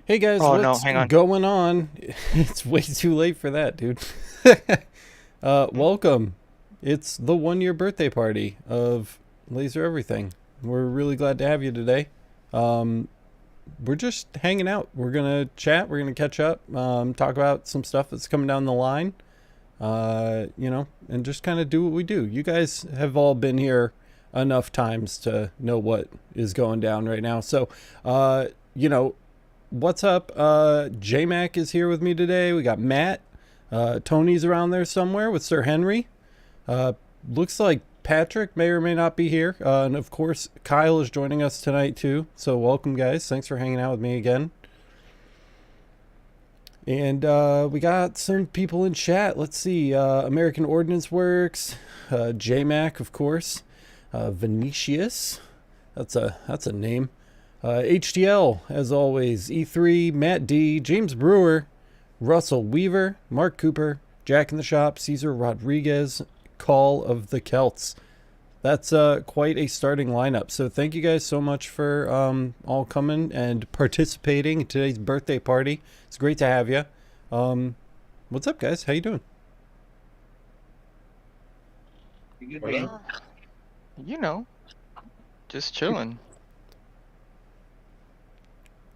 Hey guys, Oh no, what's hang on. going on? It's way too late for that, dude. Welcome. It's the 1 year birthday party of Laser Everything. We're really glad to have you today. Um, we're just hanging out. We're gonna chat. We're gonna catch up. Talk about some stuff that's coming down the line. And just kind of do what we do. You guys have all been here enough times to know what is going down right now. So, uh, you know, what's up? JMac is here with me today. We got Matt. Tony's around there somewhere with Sir Henry. Uh, Looks like Patrick may or may not be here. And of course, Kyle is joining us tonight too. So welcome, guys. Thanks for hanging out with me again. And we got some people in chat. Let's see. American Ordnance Works, JMac, of course. Venetius. That's a name. HDL, as always, E3, Matt D, James Brewer, Russell Weaver, Mark Cooper, Jack in the Shop, Caesar Rodriguez, Call of the Celts. That's quite a starting lineup. So thank you guys so much for all coming and participating in today's birthday party. It's great to have you. Um, what's up, guys? How you doing? Uh, you know, just chilling.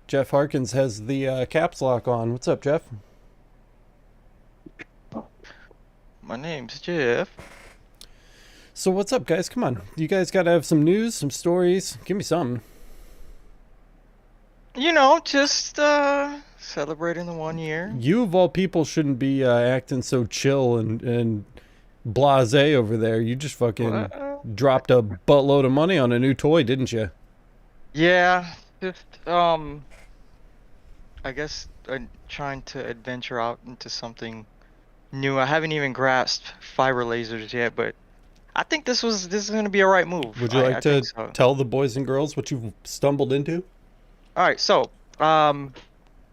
Jeff Harkins has the caps lock on. What's up, Jeff? My name's Jeff. So what's up, guys? Come on. You guys got to have some news, some stories. Give me something. Just celebrating the 1 year. You of all people shouldn't be acting so chill and blasé over there. You just fucking Well, dropped a buttload of money on a new toy, didn't you? yeah, just I guess trying to adventure out into something new. I haven't even grasped fiber lasers yet, but I think this is gonna be a right move. Would you I like I think to so. tell the boys and girls what you've stumbled into? All right, so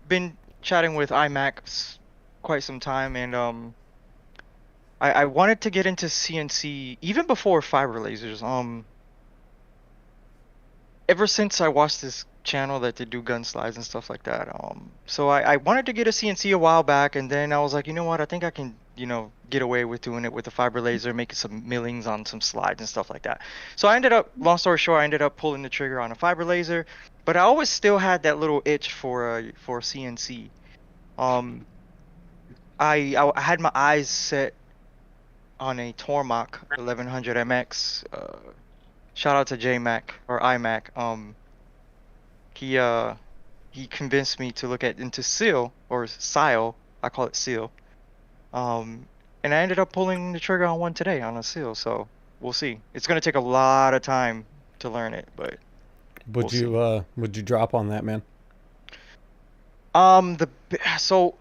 been chatting with iMac quite some time, and I wanted to get into CNC even before fiber lasers. Ever since I watched this channel that they do gun slides and stuff like that. So I wanted to get a CNC a while back, and then I was like, you know what? I think I can, get away with doing it with a fiber laser, making some millings on some slides and stuff like that. So I ended up, long story short, I ended up pulling the trigger on a fiber laser, but I always still had that little itch for a CNC. Um, I had my eyes set on a Tormach 1100 MX. Shout out to JMac or iMac. He uh he convinced me to look into seal or SIL. I call it seal. Um, and I ended up pulling the trigger on one today on a seal. So we'll see. It's gonna take a lot of time to learn it, but we'll see. Would you drop on that, man? Um, the b- so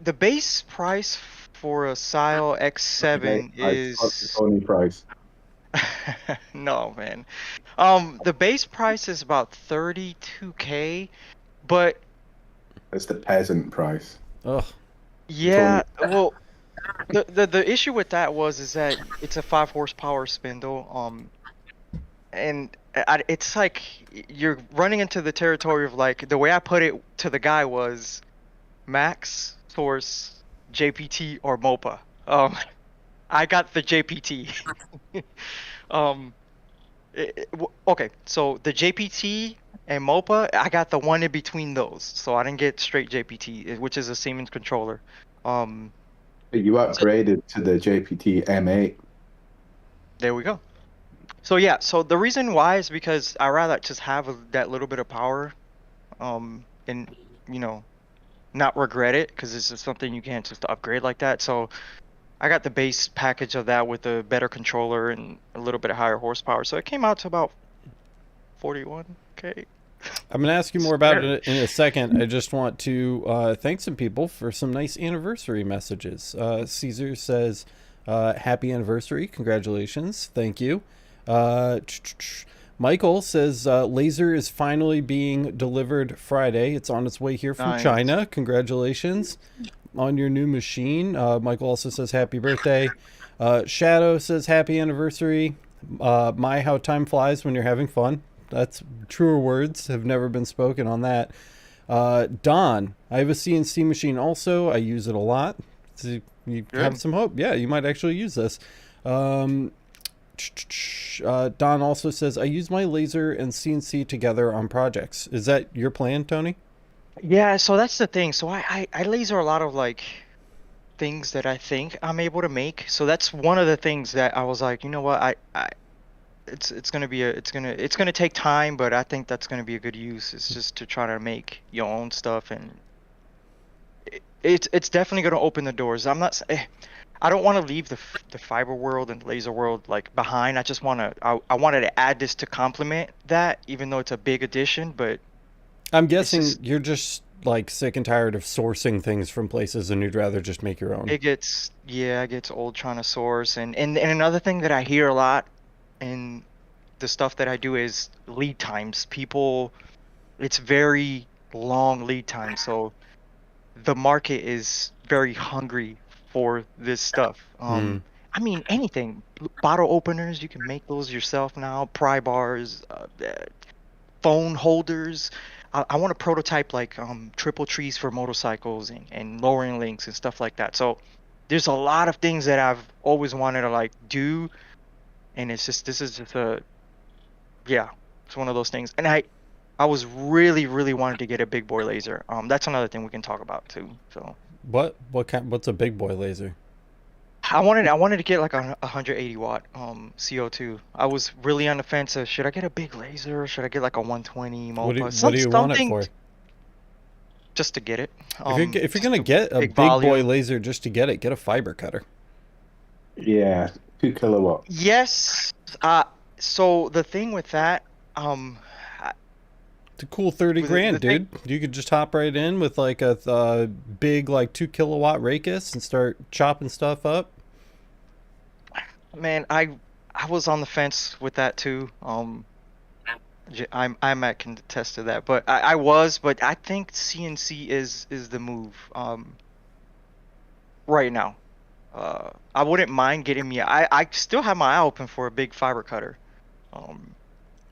the base price for a SIL Okay, X7 I thought the is Tony price. no, man. The base price is about 32K, but That's the peasant price. Ugh. yeah, well, the issue with that is that it's a 5 horsepower spindle, and it's like you're running into the territory of, like, the way I put it to the guy was Max Source, JPT, or MOPA. I got the JPT. Um, okay, so the JPT and MOPA, I got the one in between those, so I didn't get straight JPT, which is a Siemens controller. Um, You upgraded to the JPT M8. there we go. So yeah, so the reason why is because I rather just have that little bit of power, and you know, not regret it, because it's just something you can't just upgrade like that. So I got the base package of that with a better controller and a little bit of higher horsepower. So it came out to about 41K. I'm going to ask you more about it in a second. I just want to thank some people for some nice anniversary messages. Caesar says, happy anniversary. Congratulations. Thank you. Uh, Michael says, laser is finally being delivered Friday. It's on its way here from Nice. China. Congratulations on your new machine. Michael also says, happy birthday. Shadow says, happy anniversary. My, how time flies when you're having fun. That's truer words have never been spoken on that. Don, I have a CNC machine also. I use it a lot. So you have Good. some hope. Yeah, you might actually use this. Don also says, I use my laser and CNC together on projects. Is that your plan, Tony? Yeah, so that's the thing. So I laser a lot of like things that I think I'm able to make. So that's one of the things that I was like, you know what, I it's gonna be it's gonna take time, but I think that's gonna be a good use. It's just to try to make your own stuff, and it's definitely gonna open the doors. I don't want to leave the fiber world and laser world like behind. I wanted to add this to complement that, even though it's a big addition, but I'm it's guessing just you're just like sick and tired of sourcing things from places and you'd rather just make your own. it gets old trying to source, and another thing that I hear a lot in the stuff that I do is lead times. It's very long lead time, so the market is very hungry for this stuff. Hmm. I mean, anything, bottle openers, you can make those yourself now, pry bars, phone holders. I want to prototype like triple trees for motorcycles and lowering links and stuff like that. So there's a lot of things that I've always wanted to like do, and this is just yeah, it's one of those things. And I was really wanted to get a big boy laser. That's another thing we can talk about too. So What's a big boy laser? I wanted to get like a 180 watt CO2. I was really on the fence of should I get a big laser or should I get like a 120 MOPA? What do you want it Something for? just to get it. If you're Just gonna a get a big big boy volume. laser just to get it, get a fiber cutter. Yeah, 2 kilowatt. Yes. So the thing with that, um, I- It's a cool 30 with the grand, thing, dude. You could just hop right in with like a big like 2 kilowatt Rakis and start chopping stuff up. man, I was on the fence with that too. I'm at can attest to that, but but I think CNC is the move. Right now. I wouldn't mind getting me. I still have my eye open for a big fiber cutter. Um,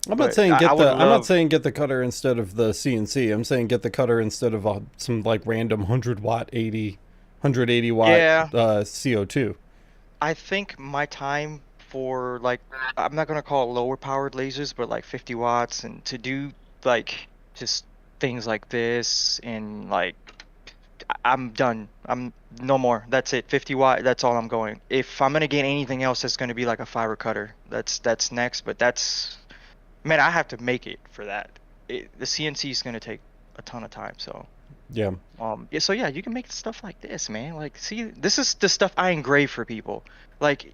but I would I'm not love. saying get the cutter instead of the CNC. I'm saying get the cutter instead of some like random 100 watt 180 watt Yeah, CO2. I think my time for like I'm not gonna call it lower powered lasers, but like 50 watts and to do like just things like this and like I'm done. I'm no more. That's it. 50 watt. That's all I'm going. If I'm gonna get anything else, that's gonna be like a fiber cutter. That's next. But that's man, I have to make it for that. The CNC is gonna take a ton of time. So Yeah. yeah. So yeah, you can make stuff like this, man. Like, see, this is the stuff I engrave for people. Like,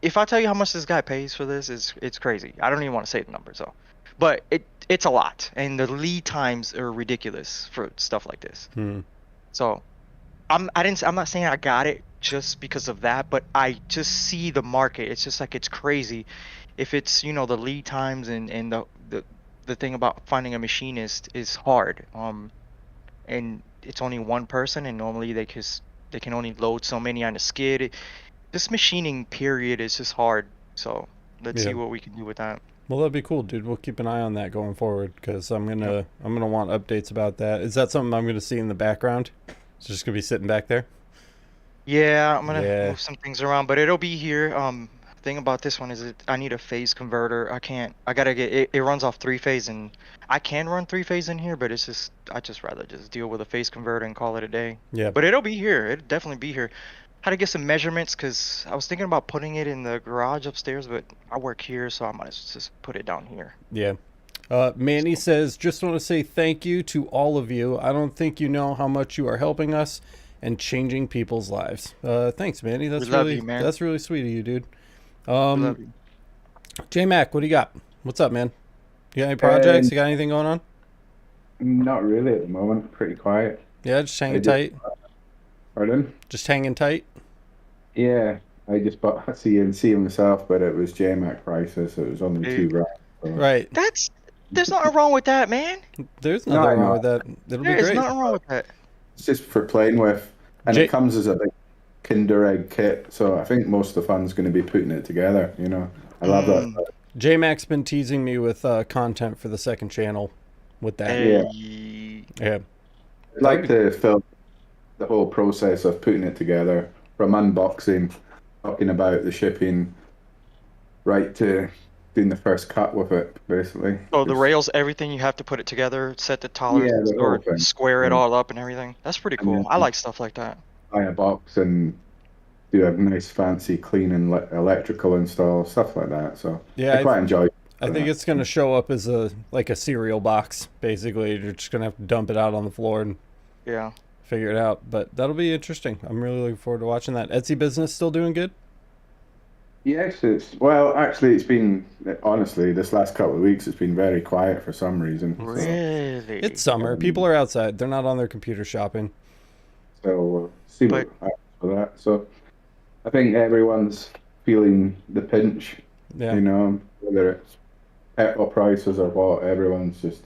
if I tell you how much this guy pays for this, it's crazy. I don't even want to say the number. So, but it's a lot, and the lead times are ridiculous for stuff like this. Hmm. So I'm not saying I got it just because of that, but I just see the market. It's just like it's crazy. If it's, the lead times and the thing about finding a machinist is hard. And it's only one person, and normally they can only load so many on a skid. This machining period is just hard. So let's Yeah. see what we can do with that. Well, that'd be cool, dude. We'll keep an eye on that going forward because Yep. I'm gonna want updates about that. Is that something I'm gonna see in the background? It's just gonna be sitting back there. Yeah, I'm gonna Yeah. move some things around, but it'll be here. Thing about this one is I need a phase converter. I gotta get it. It runs off 3 phase, and I can run 3 phase in here, but I just rather just deal with a phase converter and call it a day. Yeah. But it'll be here. It'll definitely be here. Had to get some measurements because I was thinking about putting it in the garage upstairs, but I work here, so I might as well just put it down here. Yeah. Manny says, just want to say thank you to all of you. I don't think you know how much you are helping us and changing people's lives. Thanks, Manny. We love you, man. That's really sweet of you, dude. We love you. J Mac, what do you got? What's up, man? You got any projects? You got anything going on? Not really at the moment. Pretty quiet. Yeah, just I hanging just, tight. pardon? Just hanging tight. Yeah, I just bought a CNC myself, but it was JMac prices, so it was only Hey, $2. So. Right. There's nothing wrong with that, man. There's No, nothing I wrong know. with that. It'll There be is great. nothing wrong with that. It's just for playing with, and J- it comes as a big Kinder Egg kit. So I think most of the fun's going to be putting it together. I love Mm. that. J Mac's been teasing me with content for the second channel with that. Yeah. Hey, Yeah. I'd like to film the whole process of putting it together, from unboxing, talking about the shipping, right to doing the first cut with it, basically. Oh, the Just, rails, everything, you have to put it together, set the yeah, tolerances the whole or thing. square it Yeah. all up and everything. That's pretty And cool. I then like stuff like that. buy a box and do a nice fancy clean and electrical install, stuff like that. So Yeah, I quite enjoy I think that. it's gonna show up as a cereal box. Basically, you're just gonna have to dump it out on the floor and Yeah. figure it out. But that'll be interesting. I'm really looking forward to watching that. Etsy business still doing good? Yes, it's well, actually, it's been honestly this last couple of weeks, it's been very quiet for some reason. So, It's Really? summer. People um, are outside. They're not on their computer shopping. see what But happens with that. So, I think everyone's feeling the pinch, Yeah. whether it's petrol prices or what, everyone's just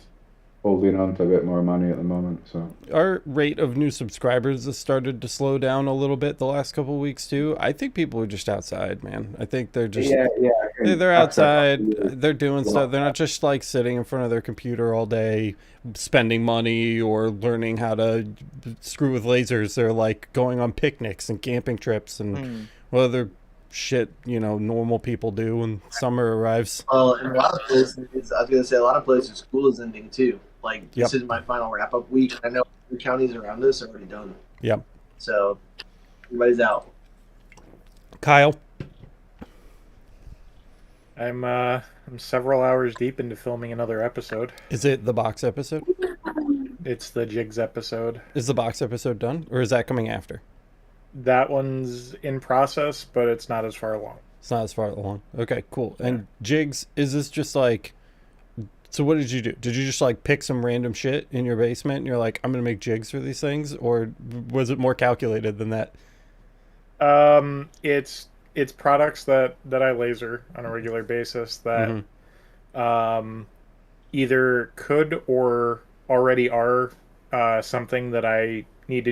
holding on to a bit more money at the moment. So, Our rate of new subscribers has started to slow down a little bit the last couple of weeks too. I think people are just outside, man. I think they're just yeah, I think they're after a couple outside, of years, they're doing a lot stuff. They're not just like sitting in front of their computer all day spending money or learning how to screw with lasers. They're like going on picnics and camping trips and mm, what other shit, normal people do when summer arrives. Well, in a lot of places, I was going to say a lot of places, school is ending too. Like Yep. this is my final wrap up week. I know the counties around us are already done, Yep. so everybody's out. Kyle, I'm several hours deep into filming another episode. is it the box episode? It's the Jigs episode. Is the box episode done or is that coming after? That one's in process, but it's not as far along. It's not as far along. Okay, cool. And jigs, is this just like, so what did you do? Did you just like pick some random shit in your basement and you're like, I'm going to make jigs for these things? Or was it more calculated than that? It's products that I laser on a regular basis that either could or already are something that I need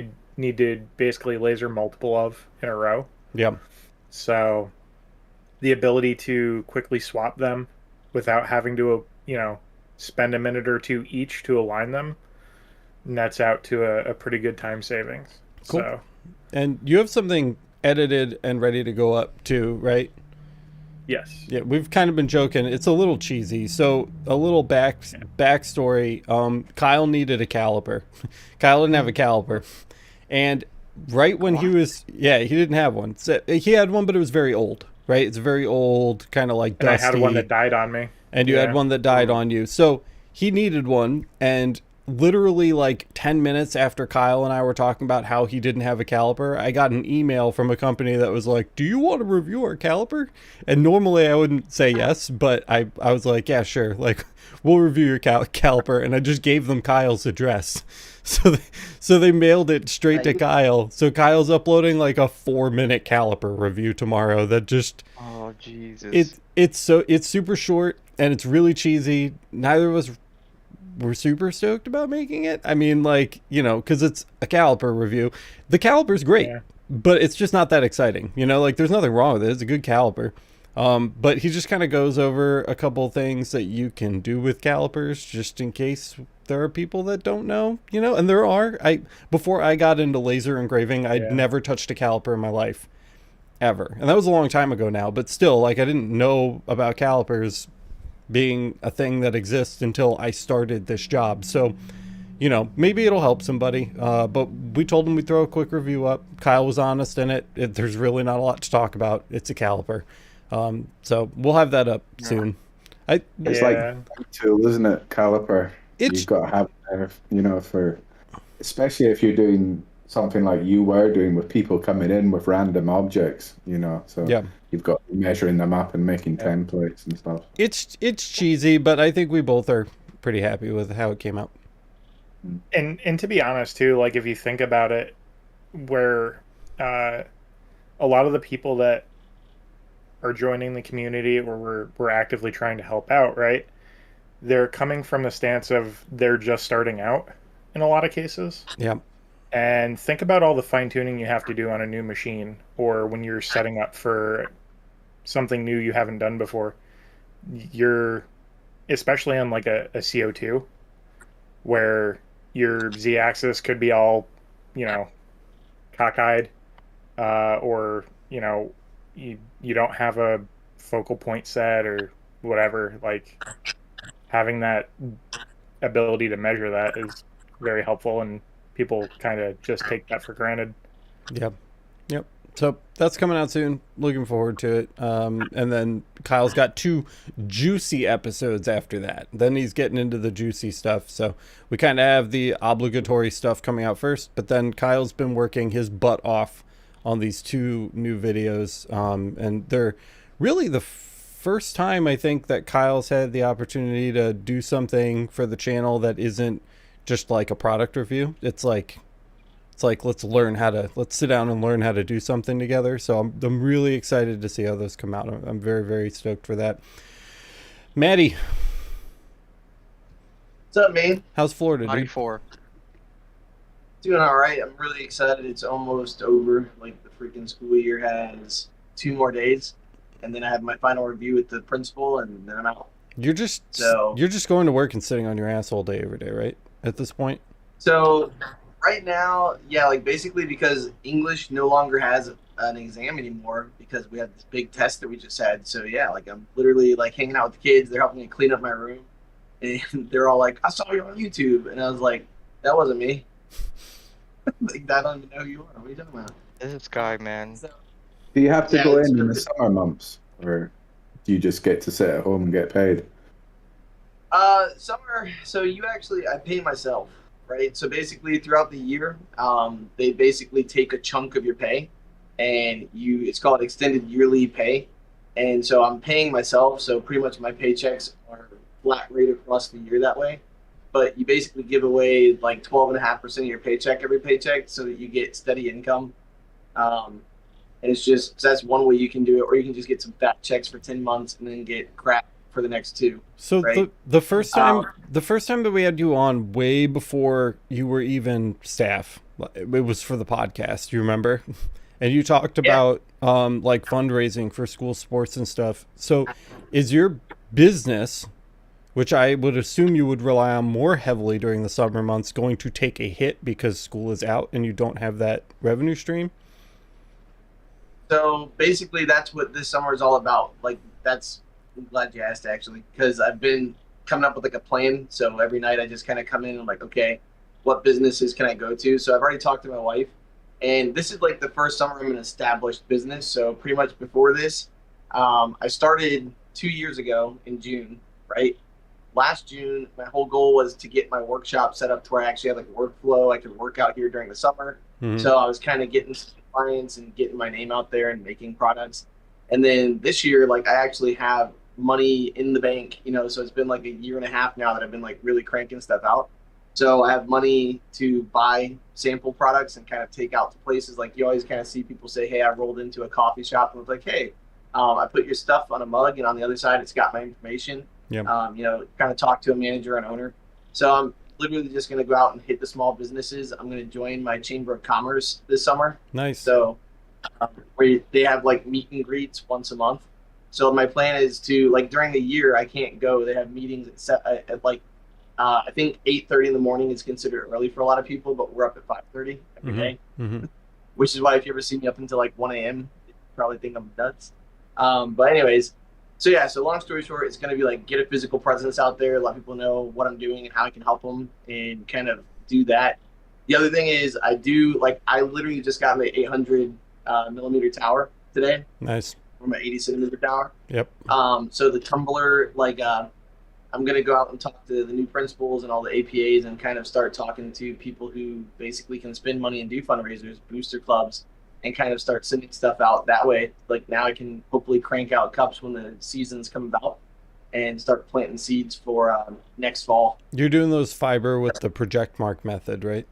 to basically laser multiple of in a row. Yeah. So the ability to quickly swap them without having to, spend a minute or two each to align them nets out to a pretty good time savings. Cool. So, And you have something edited and ready to go up too, right? yes. Yeah, we've kind of been joking. It's a little cheesy. So a little backstory. Kyle needed a caliper. Kyle didn't have a caliper. And right when he didn't have one. So he had one, but it was very old, right? It's very old, kind of like And dusty. I had one that died on me. And you had one that died on you. So he needed one, and literally like 10 minutes after Kyle and I were talking about how he didn't have a caliper, I got an email from a company that was like, do you want to review our caliper? And normally I wouldn't say yes, but I was like, yeah, sure. Like, we'll review your caliper. And I just gave them Kyle's address. So they mailed it straight to Kyle. So Kyle's uploading like a 4-minute caliper review tomorrow that just... oh, Jesus. It's super short and it's really cheesy. Neither of us were super stoked about making it. I mean, like, because it's a caliper review. The caliper's great, but it's just not that exciting. Like there's nothing wrong with it. It's a good caliper. But he just kind of goes over a couple things that you can do with calipers just in case there are people that don't know, and there are. Before I got into laser engraving, I'd never touched a caliper in my life ever. And that was a long time ago now, but still, like, I didn't know about calipers being a thing that exists until I started this job. So, maybe it'll help somebody. But we told him we'd throw a quick review up. Kyle was honest in it. There's really not a lot to talk about. It's a caliper. So we'll have that up soon. it's like a tool, isn't it? Caliper. You've got to have it there, especially if you're doing something like you were doing with people coming in with random objects, so you've got measuring them up and making templates and stuff. It's cheesy, but I think we both are pretty happy with how it came out. And to be honest too, like if you think about it, where a lot of the people that are joining the community or we're actively trying to help out, right? They're coming from the stance of they're just starting out in a lot of cases. Yeah. And think about all the fine tuning you have to do on a new machine or when you're setting up for something new you haven't done before. You're, especially on like a CO2, where your z-axis could be all, you know, cockeyed, or, you know, you don't have a focal point set or whatever. Like, having that ability to measure that is very helpful, and people kind of just take that for granted. Yep. Yep. So that's coming out soon. Looking forward to it. And then Kyle's got 2 juicy episodes after that. Then he's getting into the juicy stuff. So we kind of have the obligatory stuff coming out first, but then Kyle's been working his butt off on these 2 new videos. And they're really the first time, I think, that Kyle's had the opportunity to do something for the channel that isn't just like a product review. It's like let's sit down and learn how to do something together. So I'm really excited to see how those come out. I'm very, very stoked for that. Maddie, What's up, man? how's Florida, dude? 94. Doing all right. I'm really excited. It's almost over. Like, the freaking school year has 2 more days, and then I have my final review with the principal, and then I'm out. You're just going to work and sitting on your ass all day every day, right? At this point. So right now, yeah, like basically because English no longer has an exam anymore because we had this big test that we just had. So yeah, like I'm literally like hanging out with the kids. They're helping me clean up my room, and they're all like, "I saw you on YouTube," and I was like, "That wasn't me." Like, I don't even know who you are. What are you talking about? This guy, man. So, Do you have to Yeah, go it's in good. the summer months, or do you just get to sit at home and get paid? Summer. So I pay myself, right? So basically, throughout the year, they basically take a chunk of your pay, and it's called extended yearly pay, and so I'm paying myself. So pretty much my paychecks are flat rate across the year that way. But you basically give away like 12.5% of your paycheck every paycheck, so that you get steady income. And it's just so that's one way you can do it, or you can just get some fat checks for 10 months and then get crap for the next 2. So right? the first time that we had you on, way before you were even staff, it was for the podcast. You remember? And you talked about like fundraising for school sports and stuff. So is your business, which I would assume you would rely on more heavily during the summer months, going to take a hit because school is out and you don't have that revenue stream? So basically, that's what this summer is all about. Like, I'm glad you asked, actually, because I've been coming up with like a plan. So every night I just kind of come in and I'm like, okay, what businesses can I go to? So I've already talked to my wife, and this is like the first summer I'm in an established business. So pretty much before this, I started 2 years ago in June, right? Last June, my whole goal was to get my workshop set up to where I actually had like a workflow. I could work out here during the summer. Mhm. So I was kind of getting some clients and getting my name out there and making products. And then this year, like, I actually have money in the bank, so it's been like 1.5 years now that I've been like really cranking stuff out. So I have money to buy sample products and kind of take out to places. Like, you always kind of see people say, "Hey, I rolled into a coffee shop," and was like, "Hey, I put your stuff on a mug, and on the other side, it's got my information." Yeah. Kind of talk to a manager and owner. So I'm literally just going to go out and hit the small businesses. I'm going to join my Chamber of Commerce this summer. Nice. So where they have like meet and greets once a month. So my plan is to, like, during the year, I can't go. They have meetings at like, I think 8:30 in the morning is considered early for a lot of people, but we're up at 5:30 every day, which is why if you ever see me up until like 1 a.m., you probably think I'm nuts. But anyways, so long story short, it's going to be like get a physical presence out there, let people know what I'm doing and how I can help them, and kind of do that. The other thing is I literally just got my 800 millimeter tower today. Nice. From my 80 centimeter tower. Yep. So the tumbler, I'm going to go out and talk to the new principals and all the APAs and kind of start talking to people who basically can spend money and do fundraisers, booster clubs, and kind of start sending stuff out that way. Like, now I can hopefully crank out cups when the seasons come about and start planting seeds for next fall. You're doing those fiber with the project mark method, right?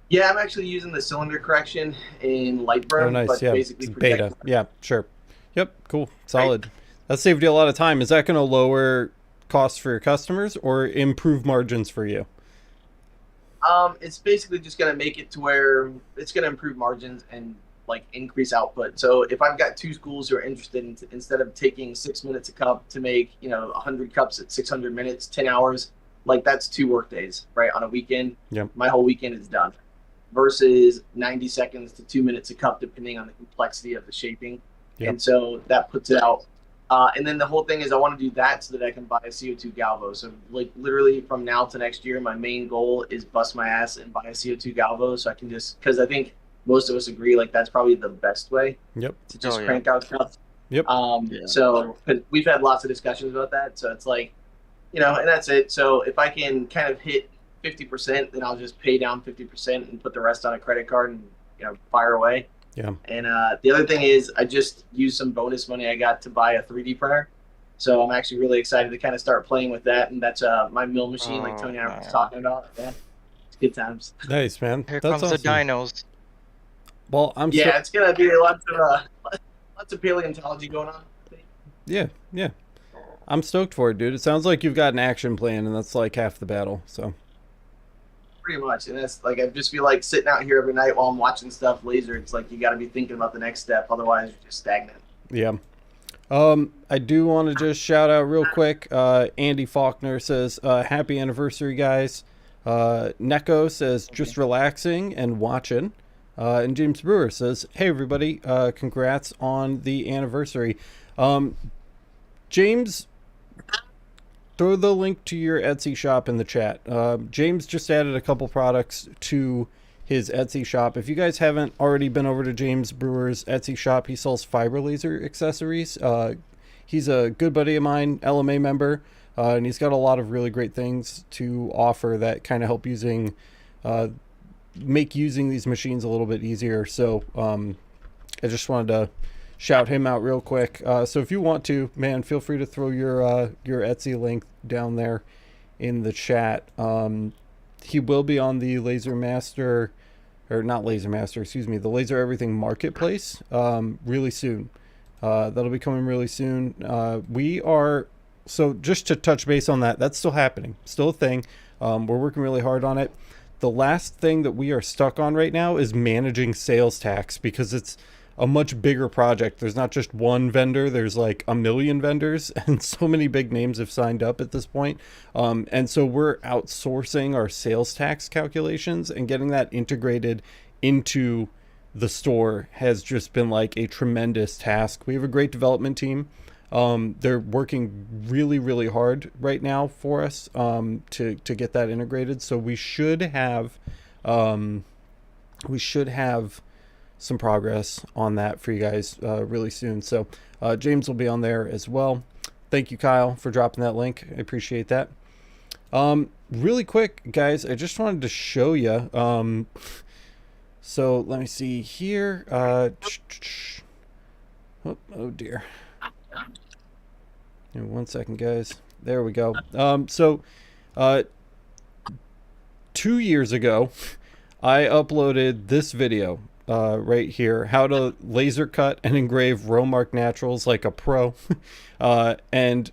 Yeah, I'm actually using the cylinder correction in Lightburn. Oh, nice. But Yeah. basically Beta. Yeah, sure. Yep. Cool. Solid. Right. That saved you a lot of time. Is that going to lower costs for your customers or improve margins for you? It's basically just going to make it to where it's going to improve margins and like increase output. So if I've got 2 schools who are interested in, instead of taking 6 minutes a cup to make 100 cups at 600 minutes, 10 hours, like that's 2 work days, right? On a weekend, Yep. my whole weekend is done. Versus 90 seconds to 2 minutes a cup, depending on the complexity of the shaping. Yep. And so that puts it out. And then the whole thing is I want to do that so that I can buy a CO2 galvo. So like literally from now to next year, my main goal is bust my ass and buy a CO2 galvo so I can just, because I think most of us agree like that's probably the best way Yep. to just crank out stuff. Yep. So we've had lots of discussions about that. So it's like, you know, and that's it. So if I can kind of hit 50%, then I'll just pay down 50% and put the rest on a credit card and, you know, fire away. Yeah. And the other thing is I just used some bonus money I got to buy a 3D printer. So I'm actually really excited to kind of start playing with that. And that's my mill machine, like Tony and I was talking about. Yeah, it's good times. Nice, man. Here That's comes awesome. the dinos. Well, it's gonna be lots of paleontology going on. Yeah. I'm stoked for it, dude. It sounds like you've got an action plan, and that's like half the battle. So. Pretty much, and that's like I just feel like sitting out here every night while I'm watching stuff laser. It's like you got to be thinking about the next step, otherwise you're just stagnant. Yeah. I do want to just shout out real quick. Andy Faulkner says, happy anniversary, guys. Neko says, just relaxing and watching. And James Brewer says, hey, everybody, congrats on the anniversary. James, throw the link to your Etsy shop in the chat. James just added a couple products to his Etsy shop. If you guys haven't already been over to James Brewer's Etsy shop, he sells fiber laser accessories. He's a good buddy of mine, LMA member, and he's got a lot of really great things to offer that kind of help make using these machines a little bit easier. So I just wanted to shout him out real quick. So if you want to, man, feel free to throw your Etsy link down there in the chat. He will be on the the Laser Everything Marketplace really soon. That'll be coming really soon. So just to touch base on that, that's still happening, still a thing. We're working really hard on it. The last thing that we are stuck on right now is managing sales tax, because it's a much bigger project. There's not just one vendor, there's like a million vendors, and so many big names have signed up at this point. And so we're outsourcing our sales tax calculations, and getting that integrated into the store has just been like a tremendous task. We have a great development team. They're working really, really hard right now for us to get that integrated. So we should have some progress on that for you guys really soon. So James will be on there as well. Thank you, Kyle, for dropping that link. I appreciate that. Really quick, guys, I just wanted to show you. So let me see here. Oh dear. Give me 1 second, guys. There we go. 2 years ago, I uploaded this video right here, how to laser cut and engrave Romark Naturals like a pro. And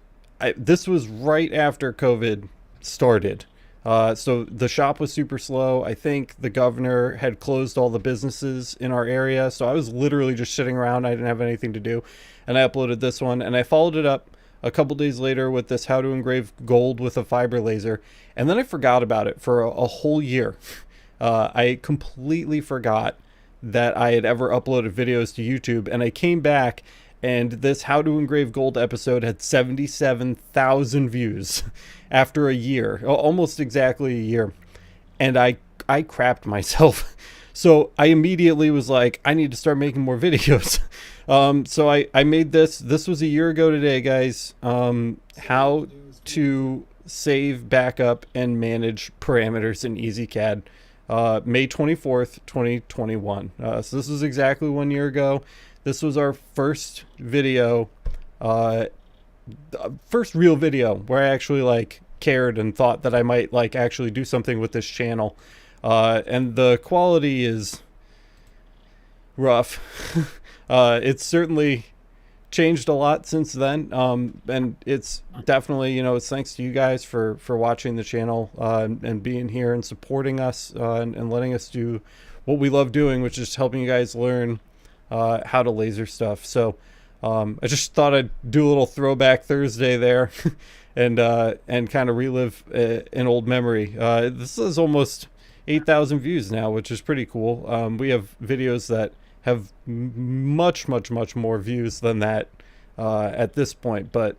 this was right after COVID started. So the shop was super slow. I think the governor had closed all the businesses in our area. So I was literally just sitting around. I didn't have anything to do. And I uploaded this one, and I followed it up a couple days later with this how to engrave gold with a fiber laser. And then I forgot about it for a whole year. I completely forgot that I had ever uploaded videos to YouTube, and I came back, and this how to engrave gold episode had 77,000 views after a year, almost exactly a year. And I crapped myself. So I immediately was like, I need to start making more videos. So I made this. This was a year ago today, guys. How to save, backup, and manage parameters in EasyCAD. May 24th, 2021. So this was exactly 1 year ago. This was our first video, first real video where I actually like cared and thought that I might like actually do something with this channel. And the quality is rough. It's certainly changed a lot since then. And it's definitely, it's thanks to you guys for watching the channel, and being here and supporting us, and letting us do what we love doing, which is helping you guys learn how to laser stuff. So I just thought I'd do a little throwback Thursday there and kind of relive an old memory. This is almost 8,000 views now, which is pretty cool. We have videos that have much more views than that at this point, but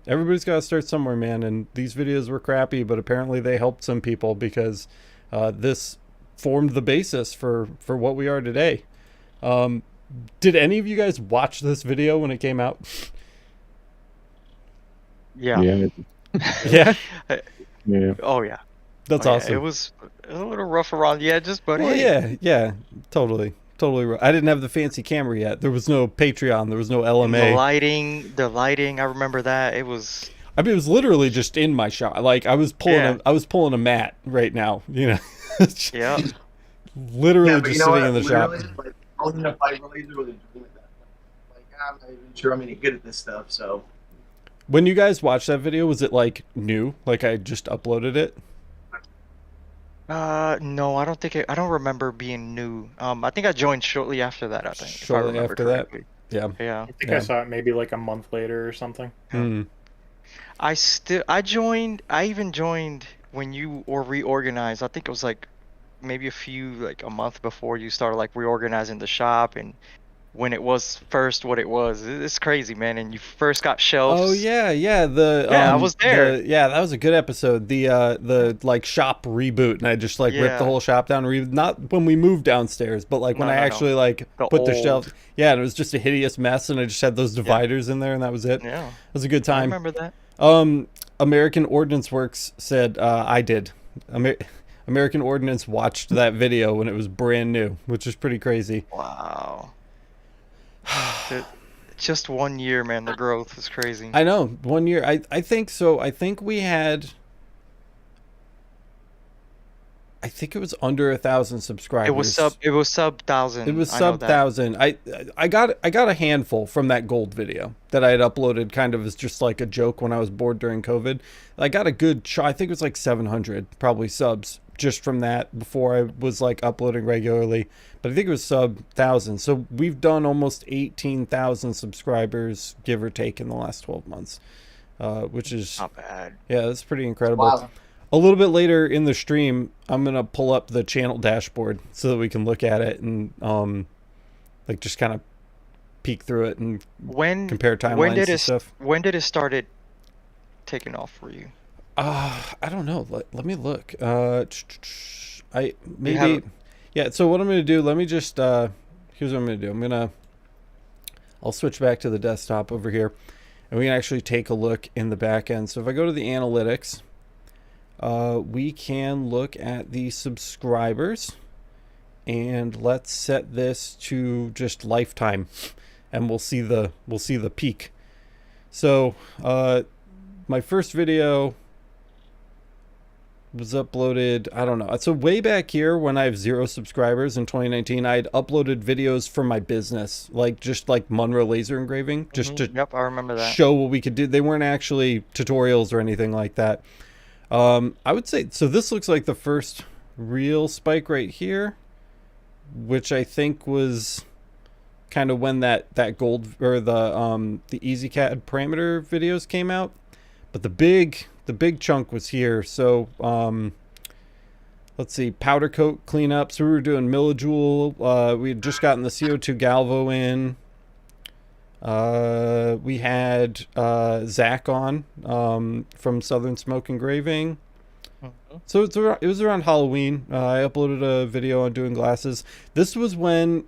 everybody's got to start somewhere, man. And these videos were crappy, but apparently they helped some people, because this formed the basis for what we are today. Did any of you guys watch this video when it came out? Yeah. Yeah. Yeah. Oh yeah. That's Oh, yeah. awesome. It was a little rough around the edges, but Well, hey. yeah, totally. I didn't have the fancy camera yet. There was no Patreon. There was no LMA. The lighting. I remember that. It was. I mean, it was literally just in my shop. Like I was pulling a mat right now. You know. Yeah. Literally Yeah, but just you know sitting what? in the shop. Literally, like, owning a fiber laser was a dream at that point. Like, I'm not even sure I'm any good at this stuff, so. When you guys watched that video, was it like new? Like I just uploaded it? No, I don't think I don't remember being new. I think I joined shortly after that, I think. If I Shortly remember after that? correctly. Yeah. Yeah. I think Yeah. I saw it maybe like a month later or something. I even joined when you reorganized. I think it was like maybe a month before you started like reorganizing the shop, and when it was first what it was. It's crazy, man. And you first got shelves. Oh yeah. I was there. That was a good episode. The like shop reboot, and I just like ripped the Yeah. whole shop down. Not when we moved downstairs, but like when No, I no, no. actually like The put the old- shelf. Yeah, and it was just a hideous mess, and I just had those dividers in there, and that was it. Yeah. It was a good I time. remember that. American Ordnance Works said I did. American Ordnance watched that video when it was brand new, which is pretty crazy. Wow. Just 1 year, man. The growth is crazy. I know, 1 year. I think so. I think we had. I think it was under 1,000 subscribers. It was sub 1,000. It was I know sub that. 1,000. I got a handful from that gold video that I had uploaded kind of as just like a joke when I was bored during COVID. I got a good I think it was like 700 probably subs just from that before I was like uploading regularly. But I think it was sub 1,000. So we've done almost 18,000 subscribers, give or take, in the last 12 months, which is Not bad. yeah, that's pretty incredible. Wow. A little bit later in the stream, I'm gonna pull up the channel dashboard so that we can look at it and like just kind of peek through it and compare timelines and stuff. When did it started taking off for you? I don't know. Let me look. I maybe have- yeah. So what I'm gonna do? Let me just here's what I'm gonna do. I'll switch back to the desktop over here, and we can actually take a look in the back end. So if I go to the analytics. We can look at the subscribers, and let's set this to just lifetime, and we'll see the peak. So my first video was uploaded, I don't know, so way back here when I have 0 subscribers in 2019, I had uploaded videos for my business, like just like Monroe Laser Engraving, just to Yep, I remember that. show what we could do. They weren't actually tutorials or anything like that. I would say, so this looks like the first real spike right here, which I think was kind of when that gold or the EasyCAD parameter videos came out. But the big chunk was here. So let's see, powder coat cleanup. So we were doing millijoule. We had just gotten the CO2 Galvo in. We had Zach on from Southern Smoke Engraving. So it was around Halloween. I uploaded a video on doing glasses. This was when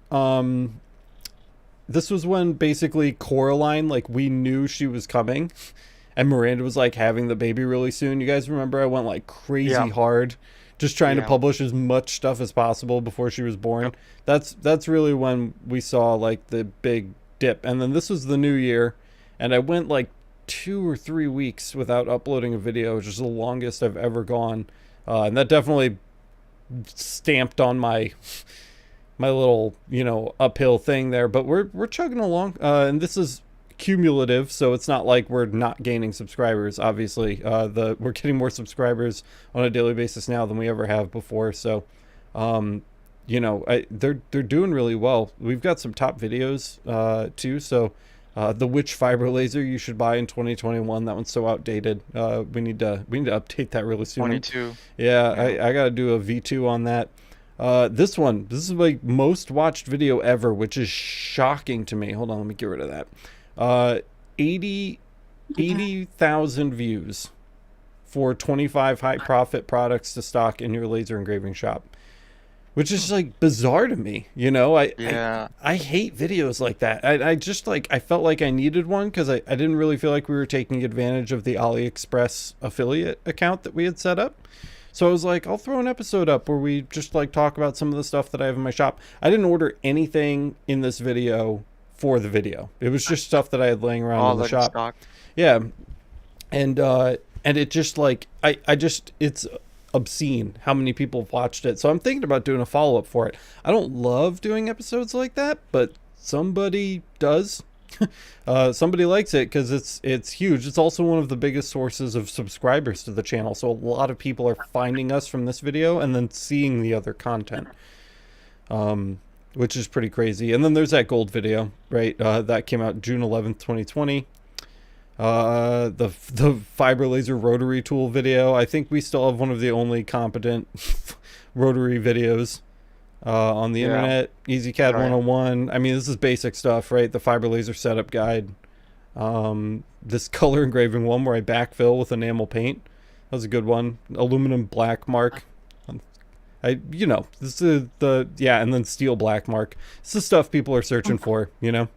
basically Coraline, like, we knew she was coming, and Miranda was like having the baby really soon. You guys remember I went like crazy hard just trying to publish as much stuff as possible before she was born. That's really when we saw like the big dip. And then this was the new year, and I went like 2 or 3 weeks without uploading a video, which is the longest I've ever gone, and that definitely stamped on my little uphill thing there. But we're chugging along, and this is cumulative, so it's not like we're not gaining subscribers. Obviously, we're getting more subscribers on a daily basis now than we ever have before. So they're doing really well. We've got some top videos too, so The which fiber laser you should buy in 2021. That one's so outdated. We need to update that really soon. 22. Yeah, I gotta do a V2 on that. This is my most watched video ever, which is shocking to me. Hold on, let me get rid of that. 80,000 views for 25 high profit products to stock in your laser engraving shop, which is like bizarre to me. You know, I hate videos like that. I just like, I felt like I needed one because I didn't really feel like we were taking advantage of the AliExpress affiliate account that we had set up. So I was like, I'll throw an episode up where we just like talk about some of the stuff that I have in my shop. I didn't order anything in this video for the video. It was just stuff that I had laying around in the shop. Stock. Yeah. And it just like, it's obscene how many people watched it. So I'm thinking about doing a follow-up for it. I don't love doing episodes like that, but somebody does. Somebody likes it because it's huge. It's also one of the biggest sources of subscribers to the channel, so a lot of people are finding us from this video and then seeing the other content, which is pretty crazy. And then there's that gold video, right? That came out June 11th 2020. The fiber laser rotary tool video. I think we still have one of the only competent rotary videos on the internet. EasyCAD 101. I mean, this is basic stuff, right? The fiber laser setup guide. This color engraving one where I backfill with enamel paint. That was a good one. Aluminum black mark. This is and then steel black mark. This is stuff people are searching for, you know?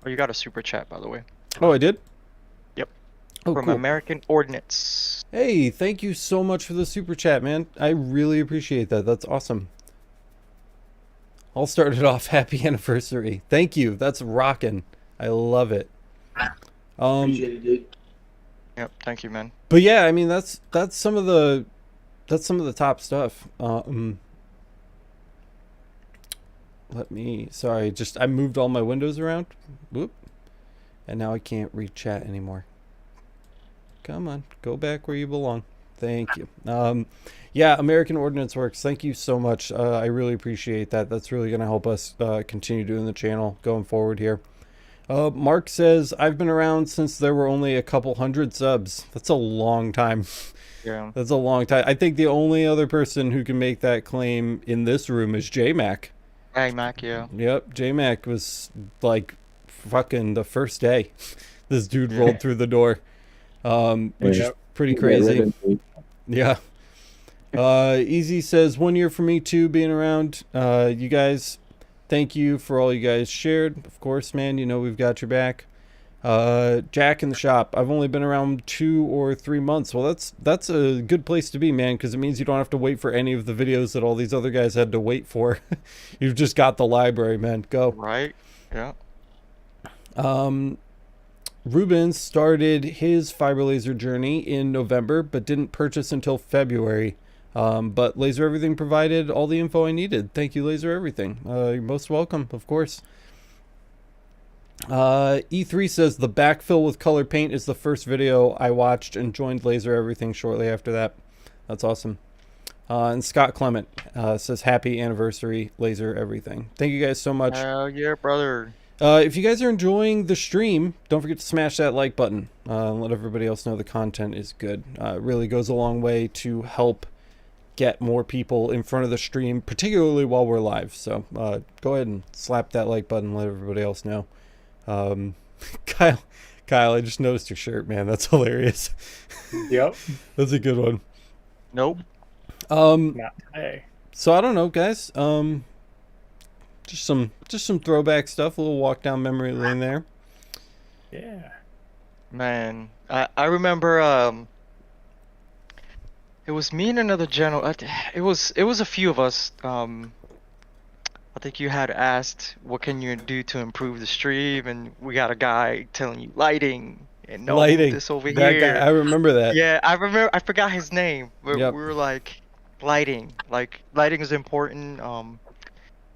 Oh, you got a super chat, by the way. Oh, I did? Yep. Oh, From cool. American Ordnance. Hey, thank you so much for the super chat, man. I really appreciate that. That's awesome. I'll start it off. Happy anniversary. Thank you. That's rocking. I love it. Appreciate it, dude. Yep. Thank you, man. But yeah, I mean that's some of the top stuff. I moved all my windows around. Whoop. And now I can't read chat anymore. Come on, go back where you belong. Thank you. Yeah, American Ordnance Works. Thank you so much. I really appreciate that. That's really going to help us continue doing the channel going forward here. Mark says, I've been around since there were only a couple hundred subs. That's a long time. Yeah. That's a long time. I think the only other person who can make that claim in this room is J-Mac. Hey, Mac, yeah. Yep, J-Mac was like fucking the first day this dude rolled through the door, which is pretty crazy. Yeah. Easy says, 1 year for me too being around. You guys, thank you for all you guys shared. Of course, man, you know we've got your back. Jack in the shop, I've only been around 2 or 3 months. Well, that's a good place to be, man, because it means you don't have to wait for any of the videos that all these other guys had to wait for. You've just got the library, man. Go. Right. Yeah. Ruben started his fiber laser journey in November, but didn't purchase until February. But Laser Everything provided all the info I needed. Thank you, Laser Everything. You're most welcome, of course. E3 says the backfill with color paint is the first video I watched and joined Laser Everything shortly after that. That's awesome. And Scott Clement says happy anniversary, Laser Everything. Thank you guys so much. Hell yeah, brother. If you guys are enjoying the stream, don't forget to smash that like button and let everybody else know the content is good. It really goes a long way to help get more people in front of the stream, particularly while we're live. So go ahead and slap that like button and let everybody else know. Kyle, I just noticed your shirt, man. That's hilarious. Yep. That's a good one. Nope. Not today. So I don't know, guys. Just some throwback stuff, a little walk down memory lane there. Yeah. Man, I remember it was me and another general. It was a few of us. I think you had asked what can you do to improve the stream, and we got a guy telling you lighting and Lighting. this over That here. guy, I remember that. Yeah, I remember. I forgot his name, but Yep. we were like, lighting. Like lighting is important.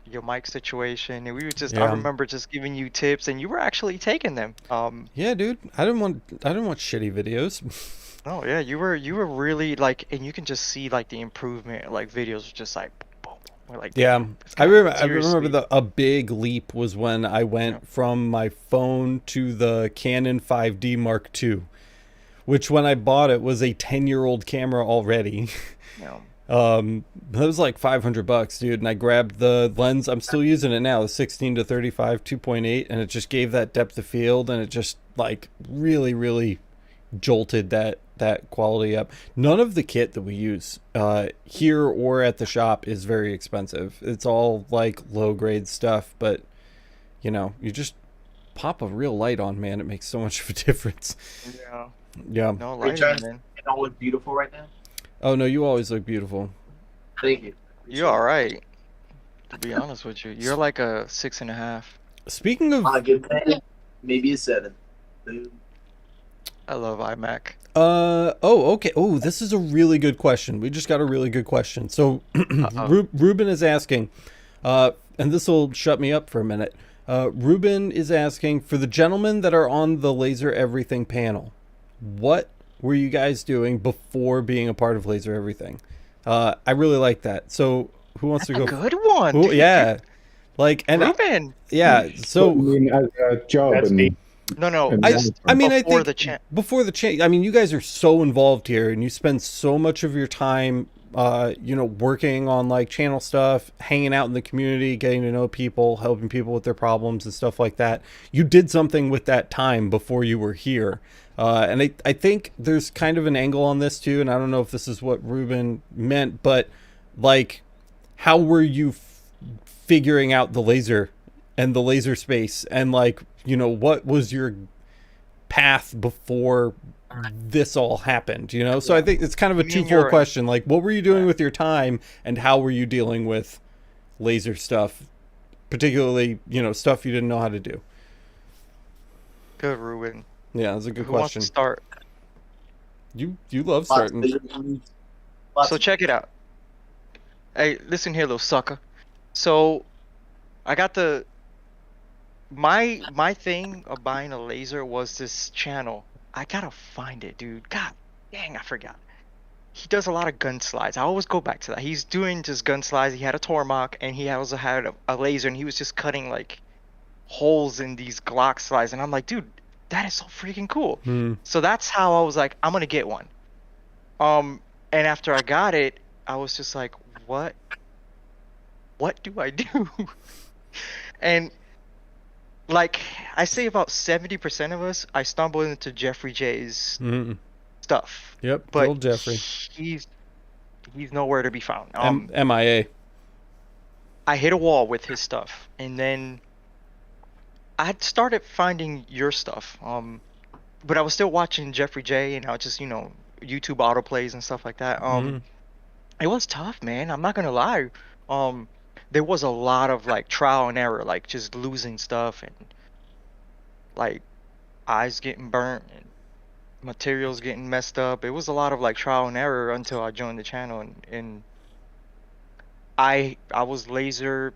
Your mic situation, and we were just. Yeah. I remember just giving you tips, and you were actually taking them. Yeah, dude. I didn't want shitty videos. Oh yeah, you were really like, and you can just see like the improvement. Like videos were just like, boom, boom, We're like, Yeah, damn, this I guy, remember. I seriously. remember a big leap was when I went from my phone to the Canon 5D Mark II, which when I bought it was a 10-year-old camera already. Yeah. That was like $500, dude. And I grabbed the lens. I'm still using it now, the 16 to 35 2.8, and it just gave that depth of field, and it just like really, really jolted that quality up. None of the kit that we use here or at the shop is very expensive. It's all like low grade stuff, but you know, you just pop a real light on, man. It makes so much of a difference. Yeah. Yeah. No Hey, lighting, Josh, man. you don't look beautiful right now. Oh no, you always look beautiful. Thank you. You're all right. To be honest with you, you're like a 6.5. Speaking of On a good day, maybe a 7. Boom. I love iMac. okay. Oh, this is a really good question. We just got a really good question. So Ruben is asking, and this will shut me up for a minute. Ruben is asking, for the gentlemen that are on the Laser Everything panel, what were you guys doing before being a part of Laser Everything? I really like that. So who wants to go? Good one. Who, yeah. Like, and Ruben. yeah. So I mean, as a job That's and, deep. No. and I mean, I before think the before the change. I mean, you guys are so involved here, and you spend so much of your time, you know, working on like channel stuff, hanging out in the community, getting to know people, helping people with their problems and stuff like that. You did something with that time before you were here, and I think there's kind of an angle on this too, and I don't know if this is what Ruben meant, but like, how were you figuring out the laser and the laser space, and like, you know, what was your path before this all happened, you know? So I think it's kind of a twofold question. Like, what were you doing with your time, and how were you dealing with laser stuff, particularly, you know, stuff you didn't know how to do? Good, Ruben. Yeah, that's a good Who wants question. to start? You love starting. So check it out. Hey, listen here, little sucker. So I got my thing of buying a laser was this channel. I gotta find it, dude. God dang, I forgot. He does a lot of gun slides. I always go back to that. He's doing just gun slides. He had a Tormach, and he also had a laser, and he was just cutting like holes in these Glock slides. And I'm like, dude, that is so freaking cool. So that's how I was like, I'm gonna get one. And after I got it, I was just like, what do I do? And like I say, about 70% of us, I stumbled into Jeffrey J's stuff. Yep, But old Jeffrey. He's nowhere to be found. MIA. I hit a wall with his stuff, and then I had started finding your stuff. But I was still watching Jeffrey J, and I was just, you know, YouTube autoplays and stuff like that. It was tough, man. I'm not gonna lie. There was a lot of like trial and error, like just losing stuff and like eyes getting burnt and materials getting messed up. It was a lot of like trial and error until I joined the channel, and I was laser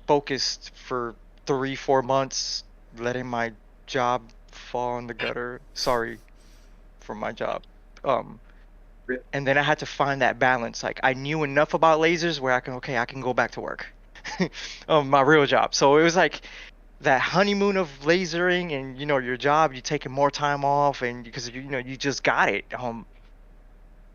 focused for 3-4 months, letting my job fall in the gutter. Sorry for my job. And then I had to find that balance. Like I knew enough about lasers where I can go back to work. My real job. So it was like that honeymoon of lasering, and you know, your job, you're taking more time off, and because you know, you just got it.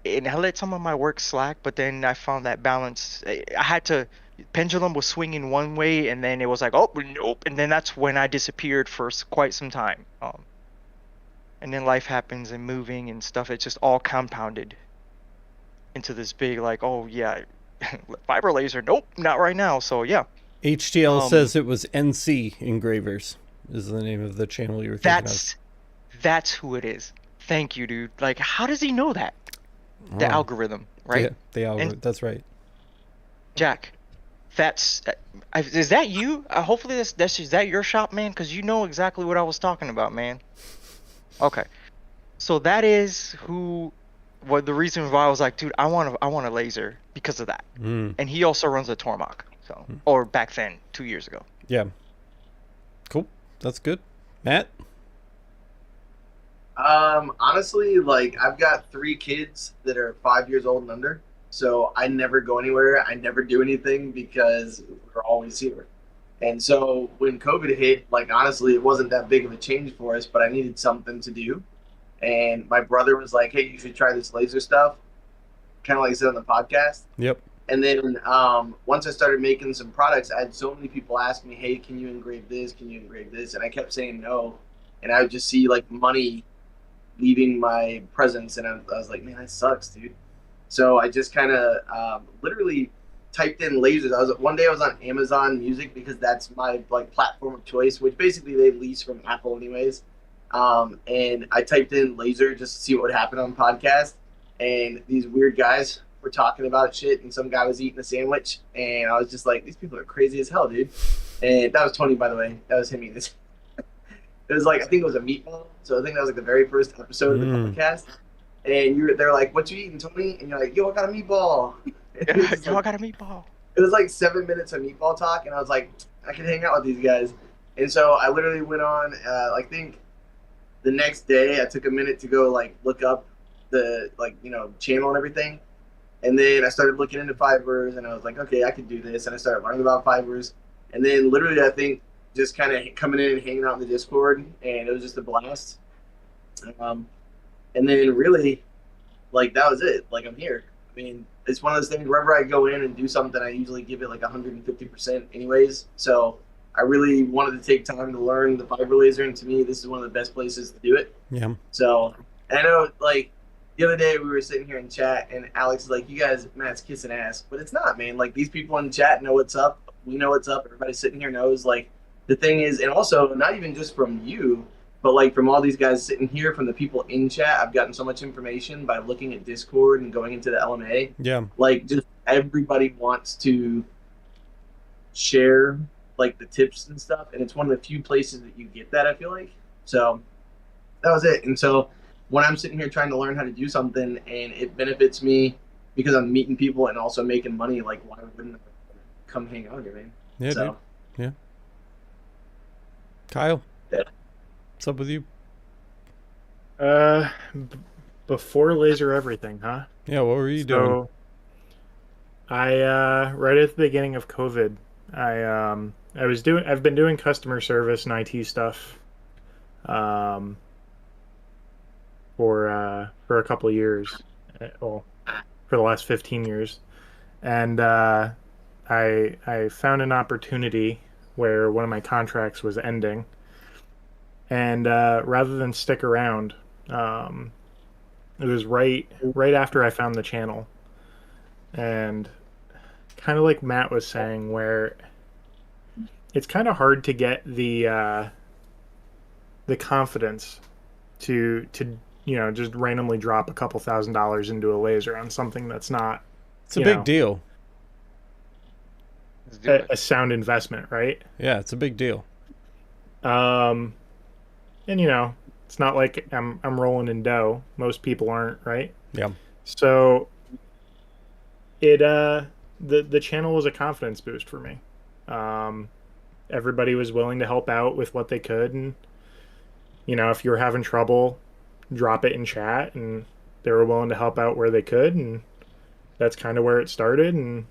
And I let some of my work slack, but then I found that balance. I had to, pendulum was swinging one way, and then it was like, oh nope, and then that's when I disappeared for quite some time. And then life happens, and moving and stuff, it's just all compounded into this big, like, oh yeah, fiber laser, nope, not right now. So yeah. HTL says it was NC Engravers is the name of the channel you were thinking of. That's who it is. Thank you, dude. Like, how does he know that? The algorithm, right? Yeah, the algorithm. That's right. Jack, is that you? Hopefully is that your shop, man? Because you know exactly what I was talking about, man. Okay, so that is what the reason why I was like, dude, I want a laser because of that. And he also runs a Tormach, so or back then, 2 years ago. Yeah. Cool. That's good. Matt? Honestly, like I've got 3 kids that are 5 years old and under. So I never go anywhere. I never do anything because we're always here. And so when COVID hit, like honestly, it wasn't that big of a change for us, but I needed something to do. And my brother was like, "Hey, you should try this laser stuff," kind of like I said on the podcast. Yep. And then once I started making some products, I had so many people ask me, "Hey, can you engrave this? Can you engrave this?" And I kept saying no. And I would just see like money leaving my presence, and I was like, "Man, that sucks, dude." So I just kind of literally typed in lasers. One day I was on Amazon Music because that's my like platform of choice, which basically they lease from Apple anyways. And I typed in laser just to see what would happen on podcast, and these weird guys were talking about shit, and some guy was eating a sandwich, and I was just like, these people are crazy as hell, dude. And that was Tony, by the way. That was him eating this. It was like, I think it was a meatball. So I think that was like the very first episode of the podcast. And they're like, "What you eating, Tony?" And you're like, "Yo, I got a meatball." Yo, I got a meatball. It was like 7 minutes of meatball talk, and I was like, I can hang out with these guys. And so I literally went on, I think the next day I took a minute to go like look up the channel and everything. And then I started looking into fibers, and I was like, okay, I could do this. And I started learning about fibers. And then literally I think just kind of coming in and hanging out in the Discord, and it was just a blast. And then really, like, that was it. Like, I'm here. I mean, it's one of those things, wherever I go in and do something, I usually give it like 150% anyways. So I really wanted to take time to learn the fiber laser, and to me, this is one of the best places to do it. Yeah. So, and I know, like, the other day we were sitting here in chat, and Alex is like, "You guys, Matt's kissing ass." But it's not, man. Like, these people in chat know what's up. We know what's up. Everybody sitting here knows. Like, the thing is, and also, not even just from you, but like from all these guys sitting here, from the people in chat, I've gotten so much information by looking at Discord and going into the LMA. Yeah. Like, just everybody wants to share like the tips and stuff, and it's one of the few places that you get that, I feel like. So that was it. And so when I'm sitting here trying to learn how to do something and it benefits me because I'm meeting people and also making money, like, why wouldn't I come hang out here, man? Yeah, so, dude. Yeah. Kyle. Yeah. What's up with you? Before laser everything, huh? Yeah, what were you doing? I right at the beginning of COVID, I've been doing customer service and IT stuff for a couple of years. Well, for the last 15 years. And I found an opportunity where one of my contracts was ending. And rather than stick around, it was right after I found the channel. And kind of like Matt was saying, where it's kind of hard to get the confidence to just randomly drop a couple $1,000s into a laser on something that's not. It's a big deal. A sound investment, right? Yeah, it's a big deal. And it's not like I'm rolling in dough. Most people aren't, right? Yeah. So it the channel was a confidence boost for me. Everybody was willing to help out with what they could, and if you were having trouble, drop it in chat, and they were willing to help out where they could, and that's kind of where it started. And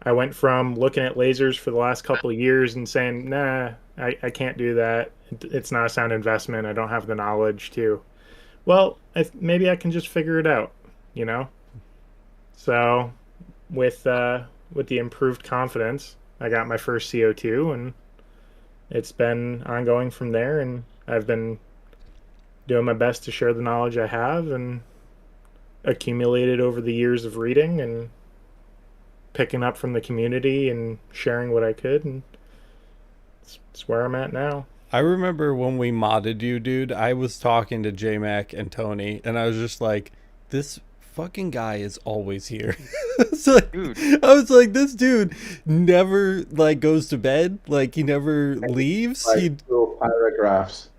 I went from looking at lasers for the last couple of years and saying, nah, I can't do that. It's not a sound investment. I don't have the knowledge to. Well, maybe I can just figure it out, So with the improved confidence, I got my first CO2, and it's been ongoing from there. And I've been doing my best to share the knowledge I have and accumulated over the years of reading and picking up from the community and sharing what I could, and it's where I'm at now. I remember when we modded you, dude, I was talking to J-Mac and Tony, and I was just like, this fucking guy is always here. Dude. I was like, this dude never goes to bed, he never leaves. Paragraphs,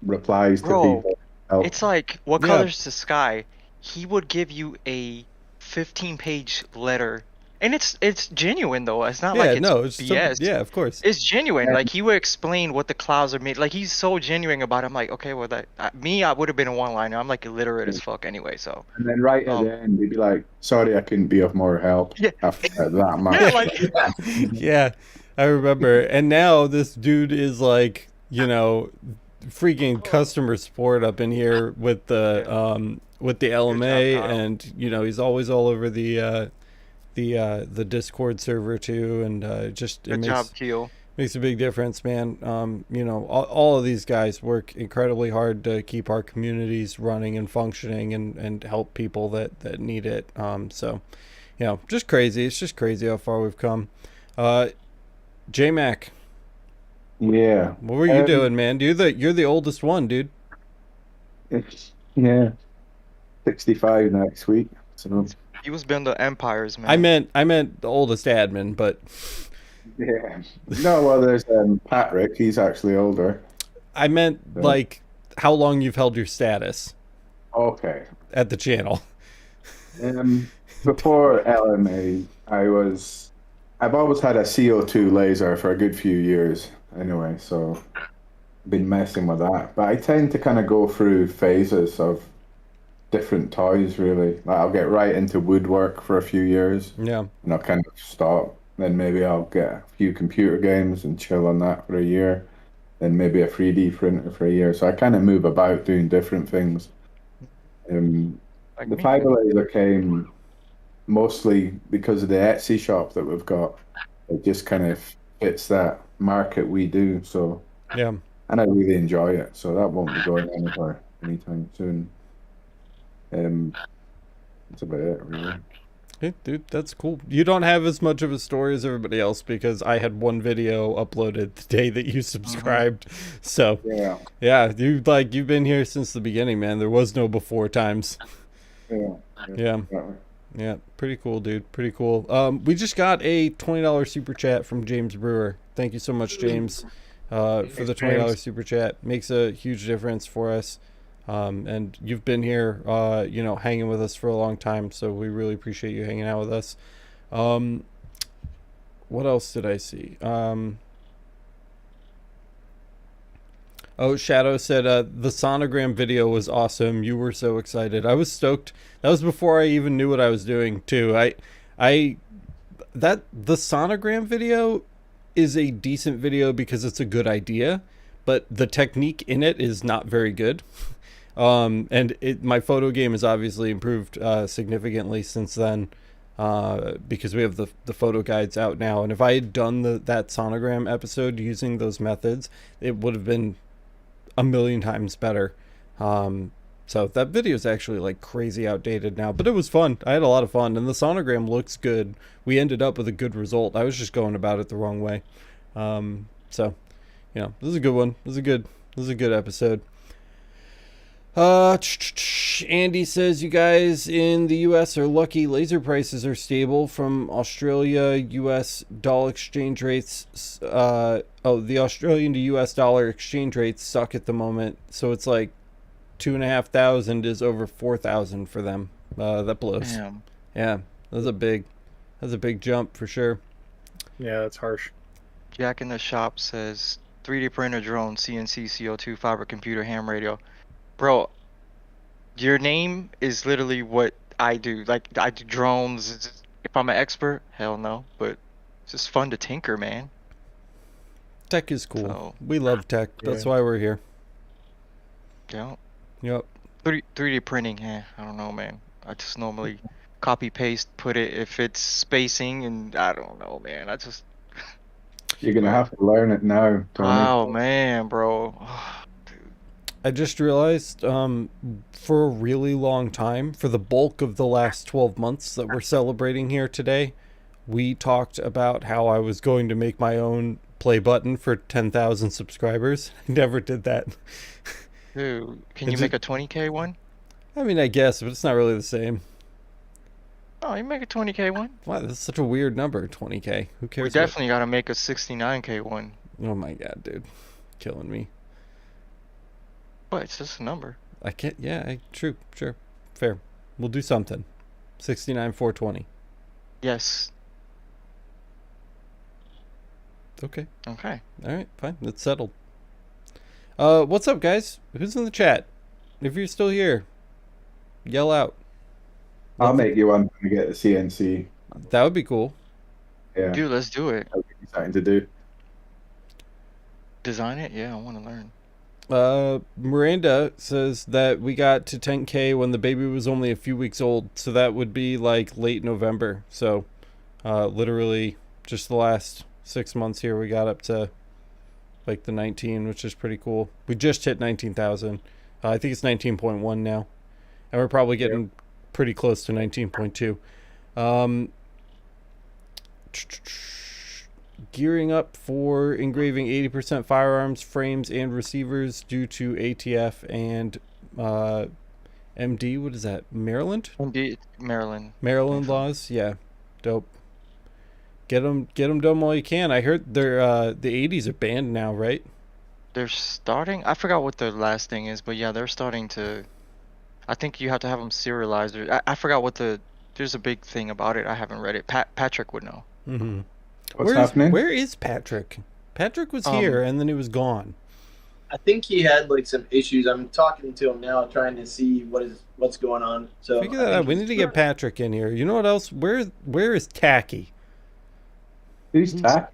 replies to people. It's like, what color's the sky? He would give you a 15-page letter And it's genuine though. It's not Yeah, like it's no, it's BS. yeah, of course. It's genuine. Like he would explain what the clouds are made. Like he's so genuine about it. I'm like, okay, well I would have been a one-liner. I'm like illiterate as fuck anyway. So And then right at the end, he'd be like, "Sorry, I couldn't be of more help." yeah, After that much. yeah, like Yeah, I remember. And now this dude is like, you know, freaking customer support up in here with the LMA, job, Kyle. and you know he's always all over the Discord server too, and just it good job, Keel. makes a big difference, man. You know, all of these guys work incredibly hard to keep our communities running and functioning, and help people that need it. So, you know, just crazy. It's just crazy how far we've come. J-Mac, Yeah. what were you doing, man? You're the oldest one, dude. Yeah. 65 next week. So He was building the empires, man. I meant the oldest admin, but yeah. No, well, there's Patrick. He's actually older. I meant Yeah. like how long you've held your status Okay. at the channel. Before LMA, I've always had a CO2 laser for a good few years anyway, so been messing with that. But I tend to kind of go through phases of different toys, really. Like I'll get right into woodwork for a few years, Yeah. and I'll kind of stop. Then maybe I'll get a few computer games and chill on that for a year. Then maybe a 3D printer for a year. So I kind of move about doing different things. Like The me. fiber laser came mostly because of the Etsy shop that we've got. It just kind of fits that market we do. So, Yeah. and I really enjoy it. So that won't be going anywhere anytime soon. That's about it, really. Hey, dude, that's cool. You don't have as much of a story as everybody else because I had one video uploaded the day that you subscribed. So Yeah. you've been here since the beginning, man. There was no before times. Yeah. Yeah. Yeah, pretty cool, dude. Pretty cool. We just got a $20 super chat from James Brewer. Thank you so much, James, for the $20 super chat. Makes a huge difference for us. And you've been here, you know, hanging with us for a long time, so we really appreciate you hanging out with us. What else did I see? Oh, Shadow said the sonogram video was awesome. You were so excited. I was stoked. That was before I even knew what I was doing too. The sonogram video is a decent video because it's a good idea, but the technique in it is not very good. And my photo game has obviously improved significantly since then, because we have the photo guides out now. And if I had done that sonogram episode using those methods, it would have been a million times better. So that video is actually like crazy outdated now, but it was fun. I had a lot of fun, and the sonogram looks good. We ended up with a good result. I was just going about it the wrong way. So, you know, this is a good one. This is a good episode. Andy says you guys in the US are lucky. Laser prices are stable from Australia. US dollar exchange rates. The Australian to US dollar exchange rates suck at the moment. So it's like 2,500 is over 4,000 for them. That blows. Damn. Yeah, that's a big jump for sure. Yeah, that's harsh. Jack in the shop says 3D printer, drone, CNC, CO2, fiber computer, ham radio. Bro, your name is literally what I do. Like, I do drones. If I'm an expert, hell no. But it's just fun to tinker, man. Tech is cool. So, We love tech. That's why we're here. yeah. Yep. 3D printing, I don't know, man. I just normally copy paste, put it if it's spacing, and I don't know, man. You're gonna have to learn it now, Tony. Oh man, bro. I just realized for a really long time, for the bulk of the last 12 months that we're celebrating here today, we talked about how I was going to make my own play button for 10,000 subscribers. I never did that. Dude, can you make a 20K one? I mean, I guess, but it's not really the same. Oh, you make a 20K one? Wow, that's such a weird number, 20K. Who cares? We definitely got to make a 69K one. Oh my god, dude. Killing me. But it's just a number. I can't, true, sure. Fair. We'll do something. 69, 420. Yes. Okay. Okay. All right, fine. That's settled. What's up, guys? Who's in the chat? If you're still here, yell out. I'll make you one when we get the CNC. That would be cool. Yeah. Dude, let's do it. That'll give you something to do. Design it? Yeah, I want to learn. Miranda says that we got to 10K when the baby was only a few weeks old, so that would be like late November. So, literally just the last 6 months here, we got up to like the 19, which is pretty cool. We just hit 19,000. I think it's 19.1 now, and we're probably getting pretty close to 19.2. Gearing up for engraving 80% firearms, frames, and receivers due to ATF and MD. What is that? Maryland? Indeed, Maryland. Maryland laws? Yeah. Dope. Get them done while you can. I heard they're the 80s are banned now, right? They're starting. I forgot what the last thing is, but yeah, they're starting to. I think you have to have them serialized. I forgot what the. There's a big thing about it. I haven't read it. Patrick would know. Mm-hmm. What's happening? Where is Patrick? Patrick was here and then he was gone. I think he had like some issues. I'm talking to him now, trying to see what's going on. So Figure that out. We need to get Patrick in here. You know what else? Where is Tacky? Who's Tack?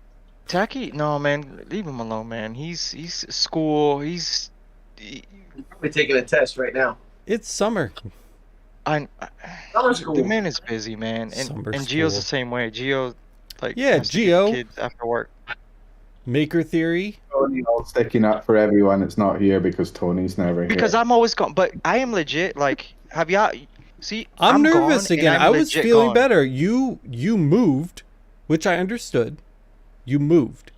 Tacky? No, man. Leave him alone, man. He's school. He's probably taking a test right now. It's summer. Summer school. The man is busy, man. And Geo's the same way. Geo, like, has to Geo. get kids after work. Maker Theory. Tony all sticking up for everyone that's not here because Tony's never here. Because I'm always gone. But I am legit. Like, have y'all? See, I'm nervous gone, again. and I was feeling gone. better. You moved, which I understood. You moved,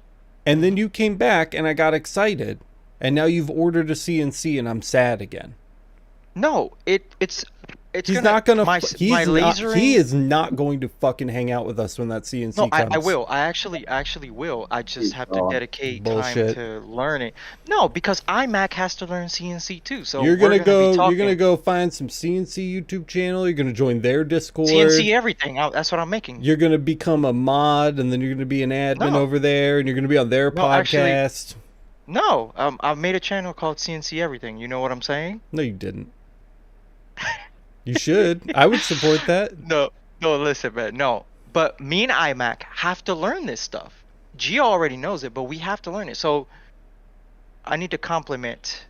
and then you came back, and I got excited, and now you've ordered a CNC, and I'm sad again. No, it's. He's not gonna. lasering. He is not going to fucking hang out with us when that CNC No, comes. I will. I actually will. I just have to dedicate Bullshit. time to learn it. No, because iMac has to learn CNC too. So You're we're gonna go. be You're gonna go find some CNC YouTube channel. You're gonna join their Discord. CNC everything. That's what I'm making. You're gonna become a mod, and then you're gonna be an admin over there, and you're gonna be on their podcast. No, I've made a channel called CNC Everything. You know what I'm saying? No, you didn't. You should. I would support that. No, listen, man. No, but me and iMac have to learn this stuff. Gio already knows it, but we have to learn it. So I need to complement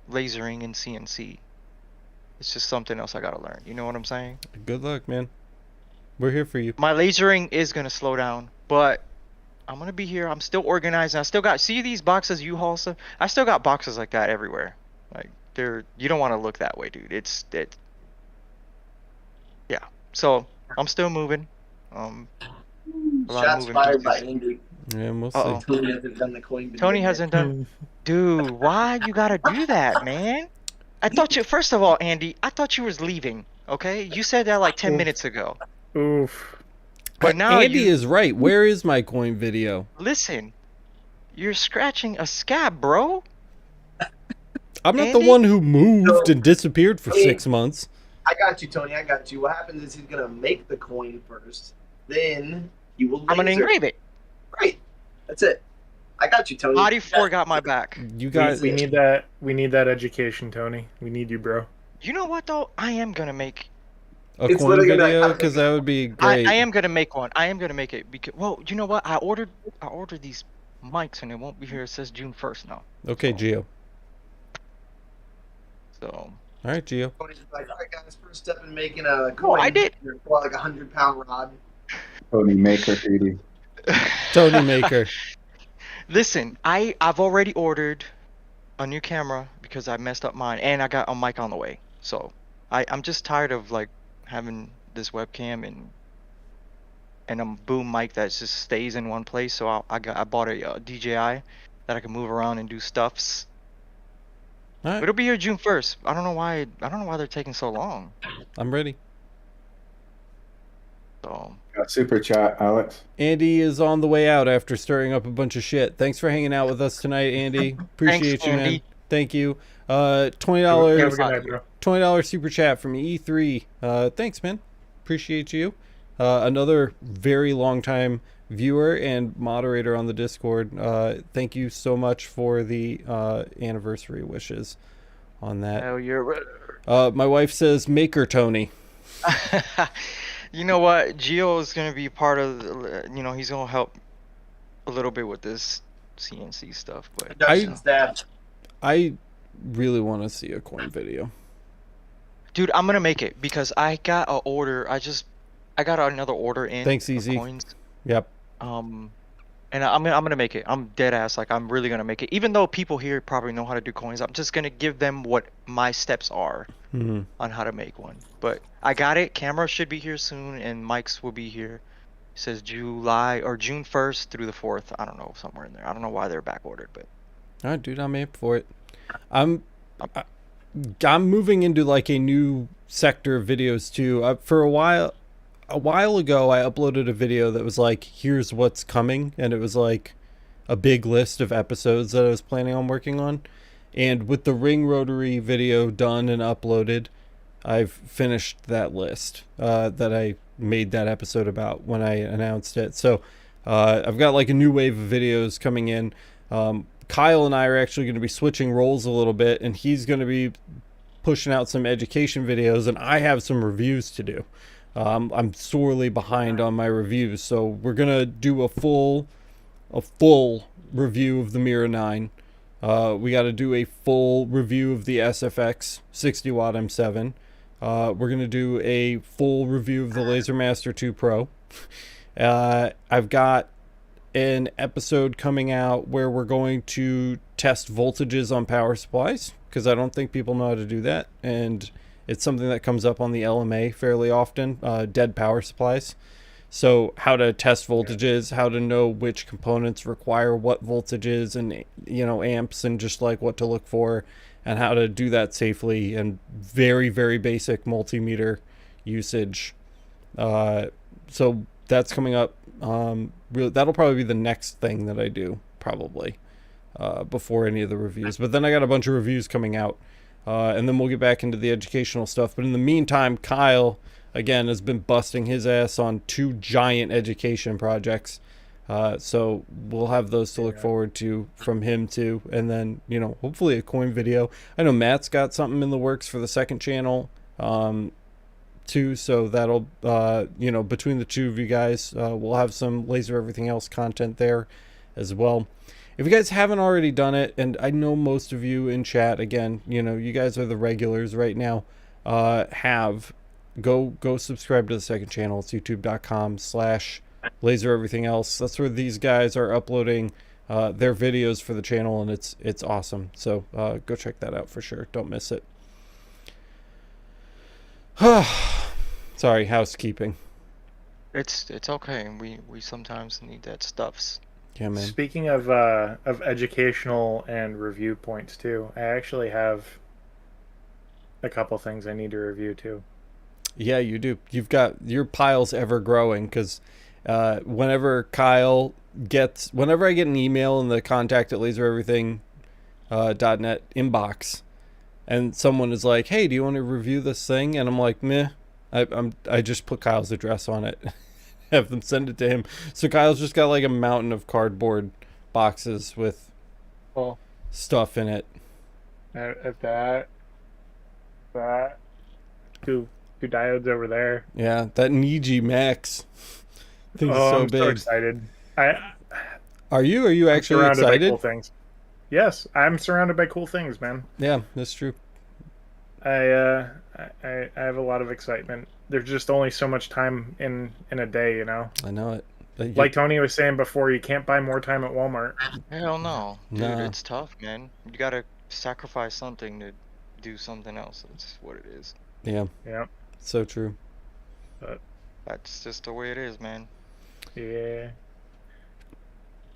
lasering and CNC. It's just something else I gotta learn. You know what I'm saying? Good luck, man. We're here for you. My lasering is gonna slow down, but I'm gonna be here. I'm still organized. I still got these boxes U-Haul stuff. I still got boxes like that everywhere. Like you don't want to look that way, dude. Yeah. So I'm still moving. Shots fired by Andy. Yeah, we'll see. Tony hasn't done the coin video. Tony hasn't done. Dude, why you gotta do that, man? I thought you. First of all, Andy, I thought you was leaving. Okay, you said that like 10 minutes ago. Oof. But now Andy is right. Where is my coin video? Listen, you're scratching a scab, bro. I'm not the one who moved and disappeared for 6 months. I got you, Tony. I got you. What happens is he's gonna make the coin first, then he will. I'm gonna engrave it. Right. That's it. I got you, Tony. Body 4 got my back. You guys, we need that. We need that education, Tony. We need you, bro. You know what though? I am gonna make a coin video because that would be great. I am gonna make one. I am gonna make it because you know what? I ordered these mics and it won't be here. It says June 1st now. Okay, Gio. So. All right, Gio. Tony's like, all right, guys, first step in making a coin. I did. Like a 100-pound rod. Tony Maker 3D. Tony Maker. Listen, I've already ordered a new camera because I messed up mine, and I got a mic on the way. So I'm just tired of like having this webcam and a boom mic that just stays in one place. So I bought a DJI that I can move around and do stuffs. Right. It'll be here June 1st. I don't know why they're taking so long. I'm ready. So Got super chat, Alex. Andy is on the way out after stirring up a bunch of shit. Thanks for hanging out with us tonight, Andy. Appreciate Thanks, you, Andy. man. Thank you. $20 Have a good night, bro. $20 super chat from E3. Thanks, man. Appreciate you. another very long time viewer and moderator on the Discord. Thank you so much for the anniversary wishes on that. Hell, you're. My wife says, "Maker Tony." You know what? Gio is gonna be part of. He's gonna help a little bit with this CNC stuff. But Production staff. I really want to see a coin video. Dude, I'm gonna make it because I got an order. I got another order in. Thanks, of Easy. coins. Yep. And I'm gonna make it. I'm dead ass. Like, I'm really gonna make it. Even though people here probably know how to do coins, I'm just gonna give them what my steps are on how to make one. But I got it. Camera should be here soon, and mics will be here. It says July or June 1st through the 4th. I don't know, somewhere in there. I don't know why they're back ordered, but. All right, dude, I'm amped for it. I'm moving into like a new sector of videos too. For a while ago, I uploaded a video that was like, here's what's coming, and it was like a big list of episodes that I was planning on working on. And with the ring rotary video done and uploaded, I've finished that list that I made that episode about when I announced it. So I've got like a new wave of videos coming in. Kyle and I are actually going to be switching roles a little bit, and he's going to be pushing out some education videos, and I have some reviews to do. I'm sorely behind on my reviews, so we're going to do a full review of the Mira 9. We got to do a full review of the SFX 60 watt M7. We're going to do a full review of the Laser Master 2 Pro. I've got an episode coming out where we're going to test voltages on power supplies, because I don't think people know how to do that, and it's something that comes up on the LMA fairly often, dead power supplies. So how to test voltages, how to know which components require what voltages, and amps, and just like what to look for, and how to do that safely, and very, very basic multimeter usage. So that's coming up. That'll probably be the next thing that I do, probably, before any of the reviews. But then I got a bunch of reviews coming out, and then we'll get back into the educational stuff. But in the meantime, Kyle, again, has been busting his ass on 2 giant education projects. So we'll have those to look forward to from him too. And then, hopefully a coin video. I know Matt's got something in the works for the second channel, too. So that'll, between the two of you guys, we'll have some Laser Everything Else content there as well. If you guys haven't already done it, and I know most of you in chat, again, you guys are the regulars right now, go subscribe to the second channel. It's youtube.com/Laser Everything Else. That's where these guys are uploading their videos for the channel, and it's awesome. So go check that out for sure. Don't miss it. Sorry, housekeeping. It's okay. We sometimes need that stuffs. Yeah, man. Speaking of educational and review points too, I actually have a couple things I need to review too. Yeah, you do. You've got your pile's ever growing, because whenever I get an email in the contact@lasereverything.net inbox, and someone is like, "Hey, do you want to review this thing?" and I'm like, "Meh." I just put Kyle's address on it, have them send it to him. So Kyle's just got like a mountain of cardboard boxes with stuff in it. At that two diodes over there. Yeah, that Niji Max thing's I'm big. so excited. Are you actually surrounded excited? by cool things. Yes, I'm surrounded by cool things, man. Yeah, that's true. I have a lot of excitement. There's just only so much time in a day, I know it. Like Tony was saying before, you can't buy more time at Walmart. Hell no. Dude, No. it's tough, man. You gotta sacrifice something to do something else. That's what it is. Yeah, Yeah. so true. That's just the way it is, man. Yeah.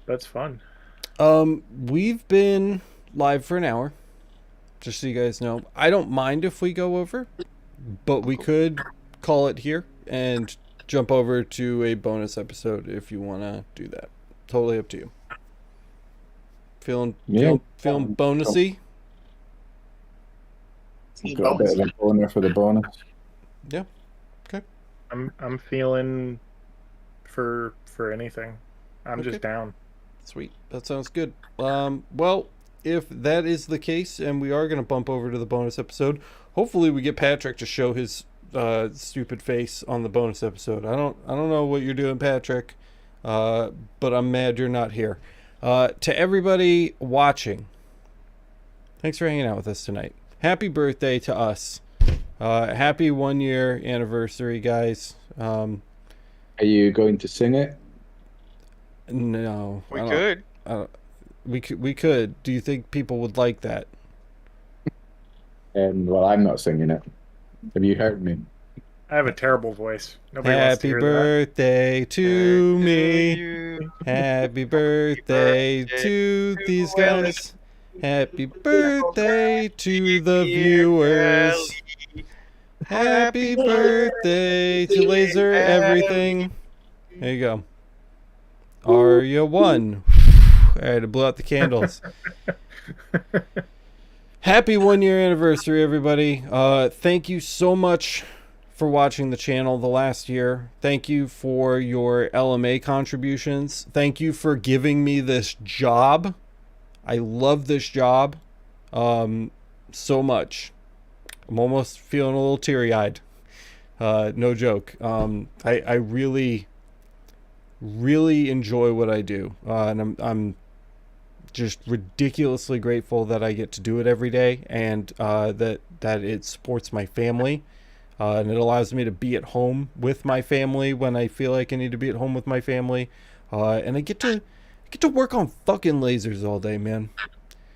That's fun. We've been live for an hour, just so you guys know. I don't mind if we go over, but we could call it here and jump over to a bonus episode if you want to do that. Totally up to you. Feeling bonusy? Got a bit of a boner for the bonus. Yeah. Okay. I'm feeling for anything. I'm Okay. just down. Sweet. That sounds good. Well, if that is the case, and we are going to bump over to the bonus episode, hopefully we get Patrick to show his stupid face on the bonus episode. I don't know what you're doing, Patrick, but I'm mad you're not here. To everybody watching, thanks for hanging out with us tonight. Happy birthday to us. Happy 1 year anniversary, guys. Are you going to sing it? No. We could. We could. Do you think people would like that? Well, I'm not singing it. Have you heard me? I have a terrible voice. Nobody wants to Happy hear birthday to me. You. Happy birthday to these guys. Happy birthday to the viewers. Happy birthday to Laser Everything. There you go. Are you one? All right, I blew out the candles. Happy 1 year anniversary, everybody. Thank you so much for watching the channel the last year. Thank you for your LMA contributions. Thank you for giving me this job. I love this job so much. I'm almost feeling a little teary-eyed. No joke. I really enjoy what I do, and I'm just ridiculously grateful that I get to do it every day, and that it supports my family, and it allows me to be at home with my family when I feel like I need to be at home with my family, and I get to work on fucking lasers all day, man.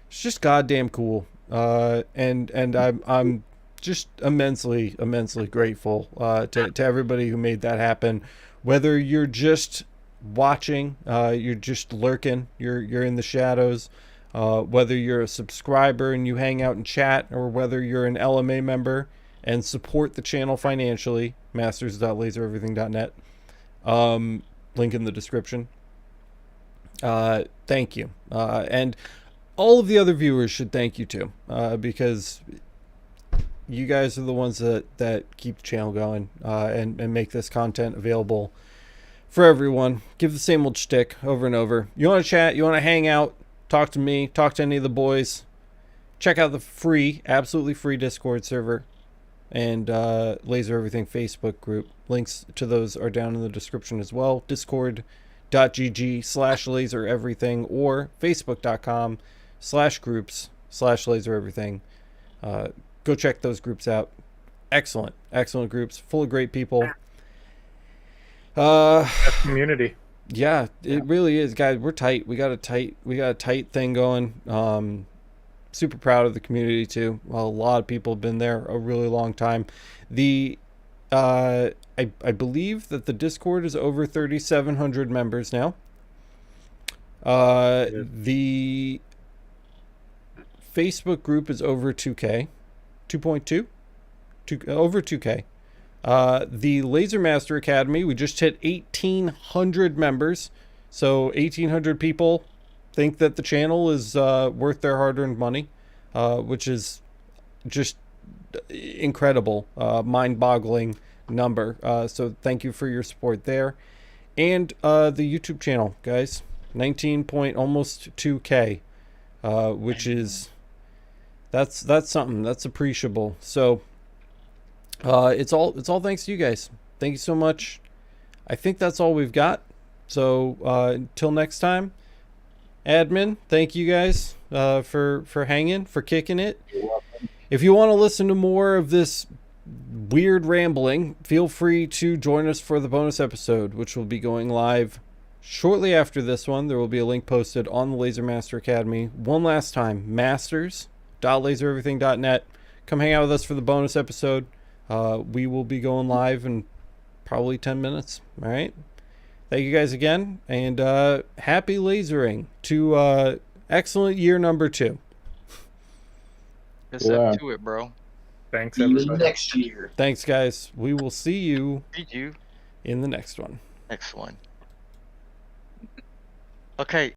It's just goddamn cool, and I'm just immensely grateful to everybody who made that happen. Whether you're just watching, you're just lurking, you're in the shadows, whether you're a subscriber and you hang out and chat, or whether you're an LMA member and support the channel financially, masters.lasereverything.net, link in the description. Thank you, and all of the other viewers should thank you too, because you guys are the ones that keep the channel going, and make this content available for everyone. Give the same old shtick over and over. You want to chat, you want to hang out, talk to me, talk to any of the boys, check out the absolutely free Discord server and Laser Everything Facebook group. Links to those are down in the description as well. Discord.gg/lasereverything or facebook.com/groups/lasereverything. Go check those groups out. Excellent groups, full of great people. That's community. Yeah, it really is, guys. We're tight. We got a tight thing going. Super proud of the community too. Well, a lot of people have been there a really long time. I believe that the Discord is over 3,700 members now. The Facebook group is over 2K, 2.2, over 2K. The Laser Master Academy, we just hit 1,800 members. So 1,800 people think that the channel is worth their hard-earned money, which is just incredible, mind-boggling number. So thank you for your support there. And the YouTube channel, guys, 19 point almost 2K, which is that's something that's appreciable. So it's all thanks to you guys. Thank you so much. I think that's all we've got. So until next time, admin, thank you guys for hanging, for kicking it. If you want to listen to more of this weird rambling, feel free to join us for the bonus episode, which will be going live shortly after this one. There will be a link posted on the Laser Master Academy. One last time, masters.lasereverything.net. Come hang out with us for the bonus episode. We will be going live in probably 10 minutes. All right. Thank you guys again, and happy lasering to excellent year number 2. Just up to it, bro. Thanks, See you everybody. next year. Thanks, guys. We will see you See you in the next one. next one. Okay.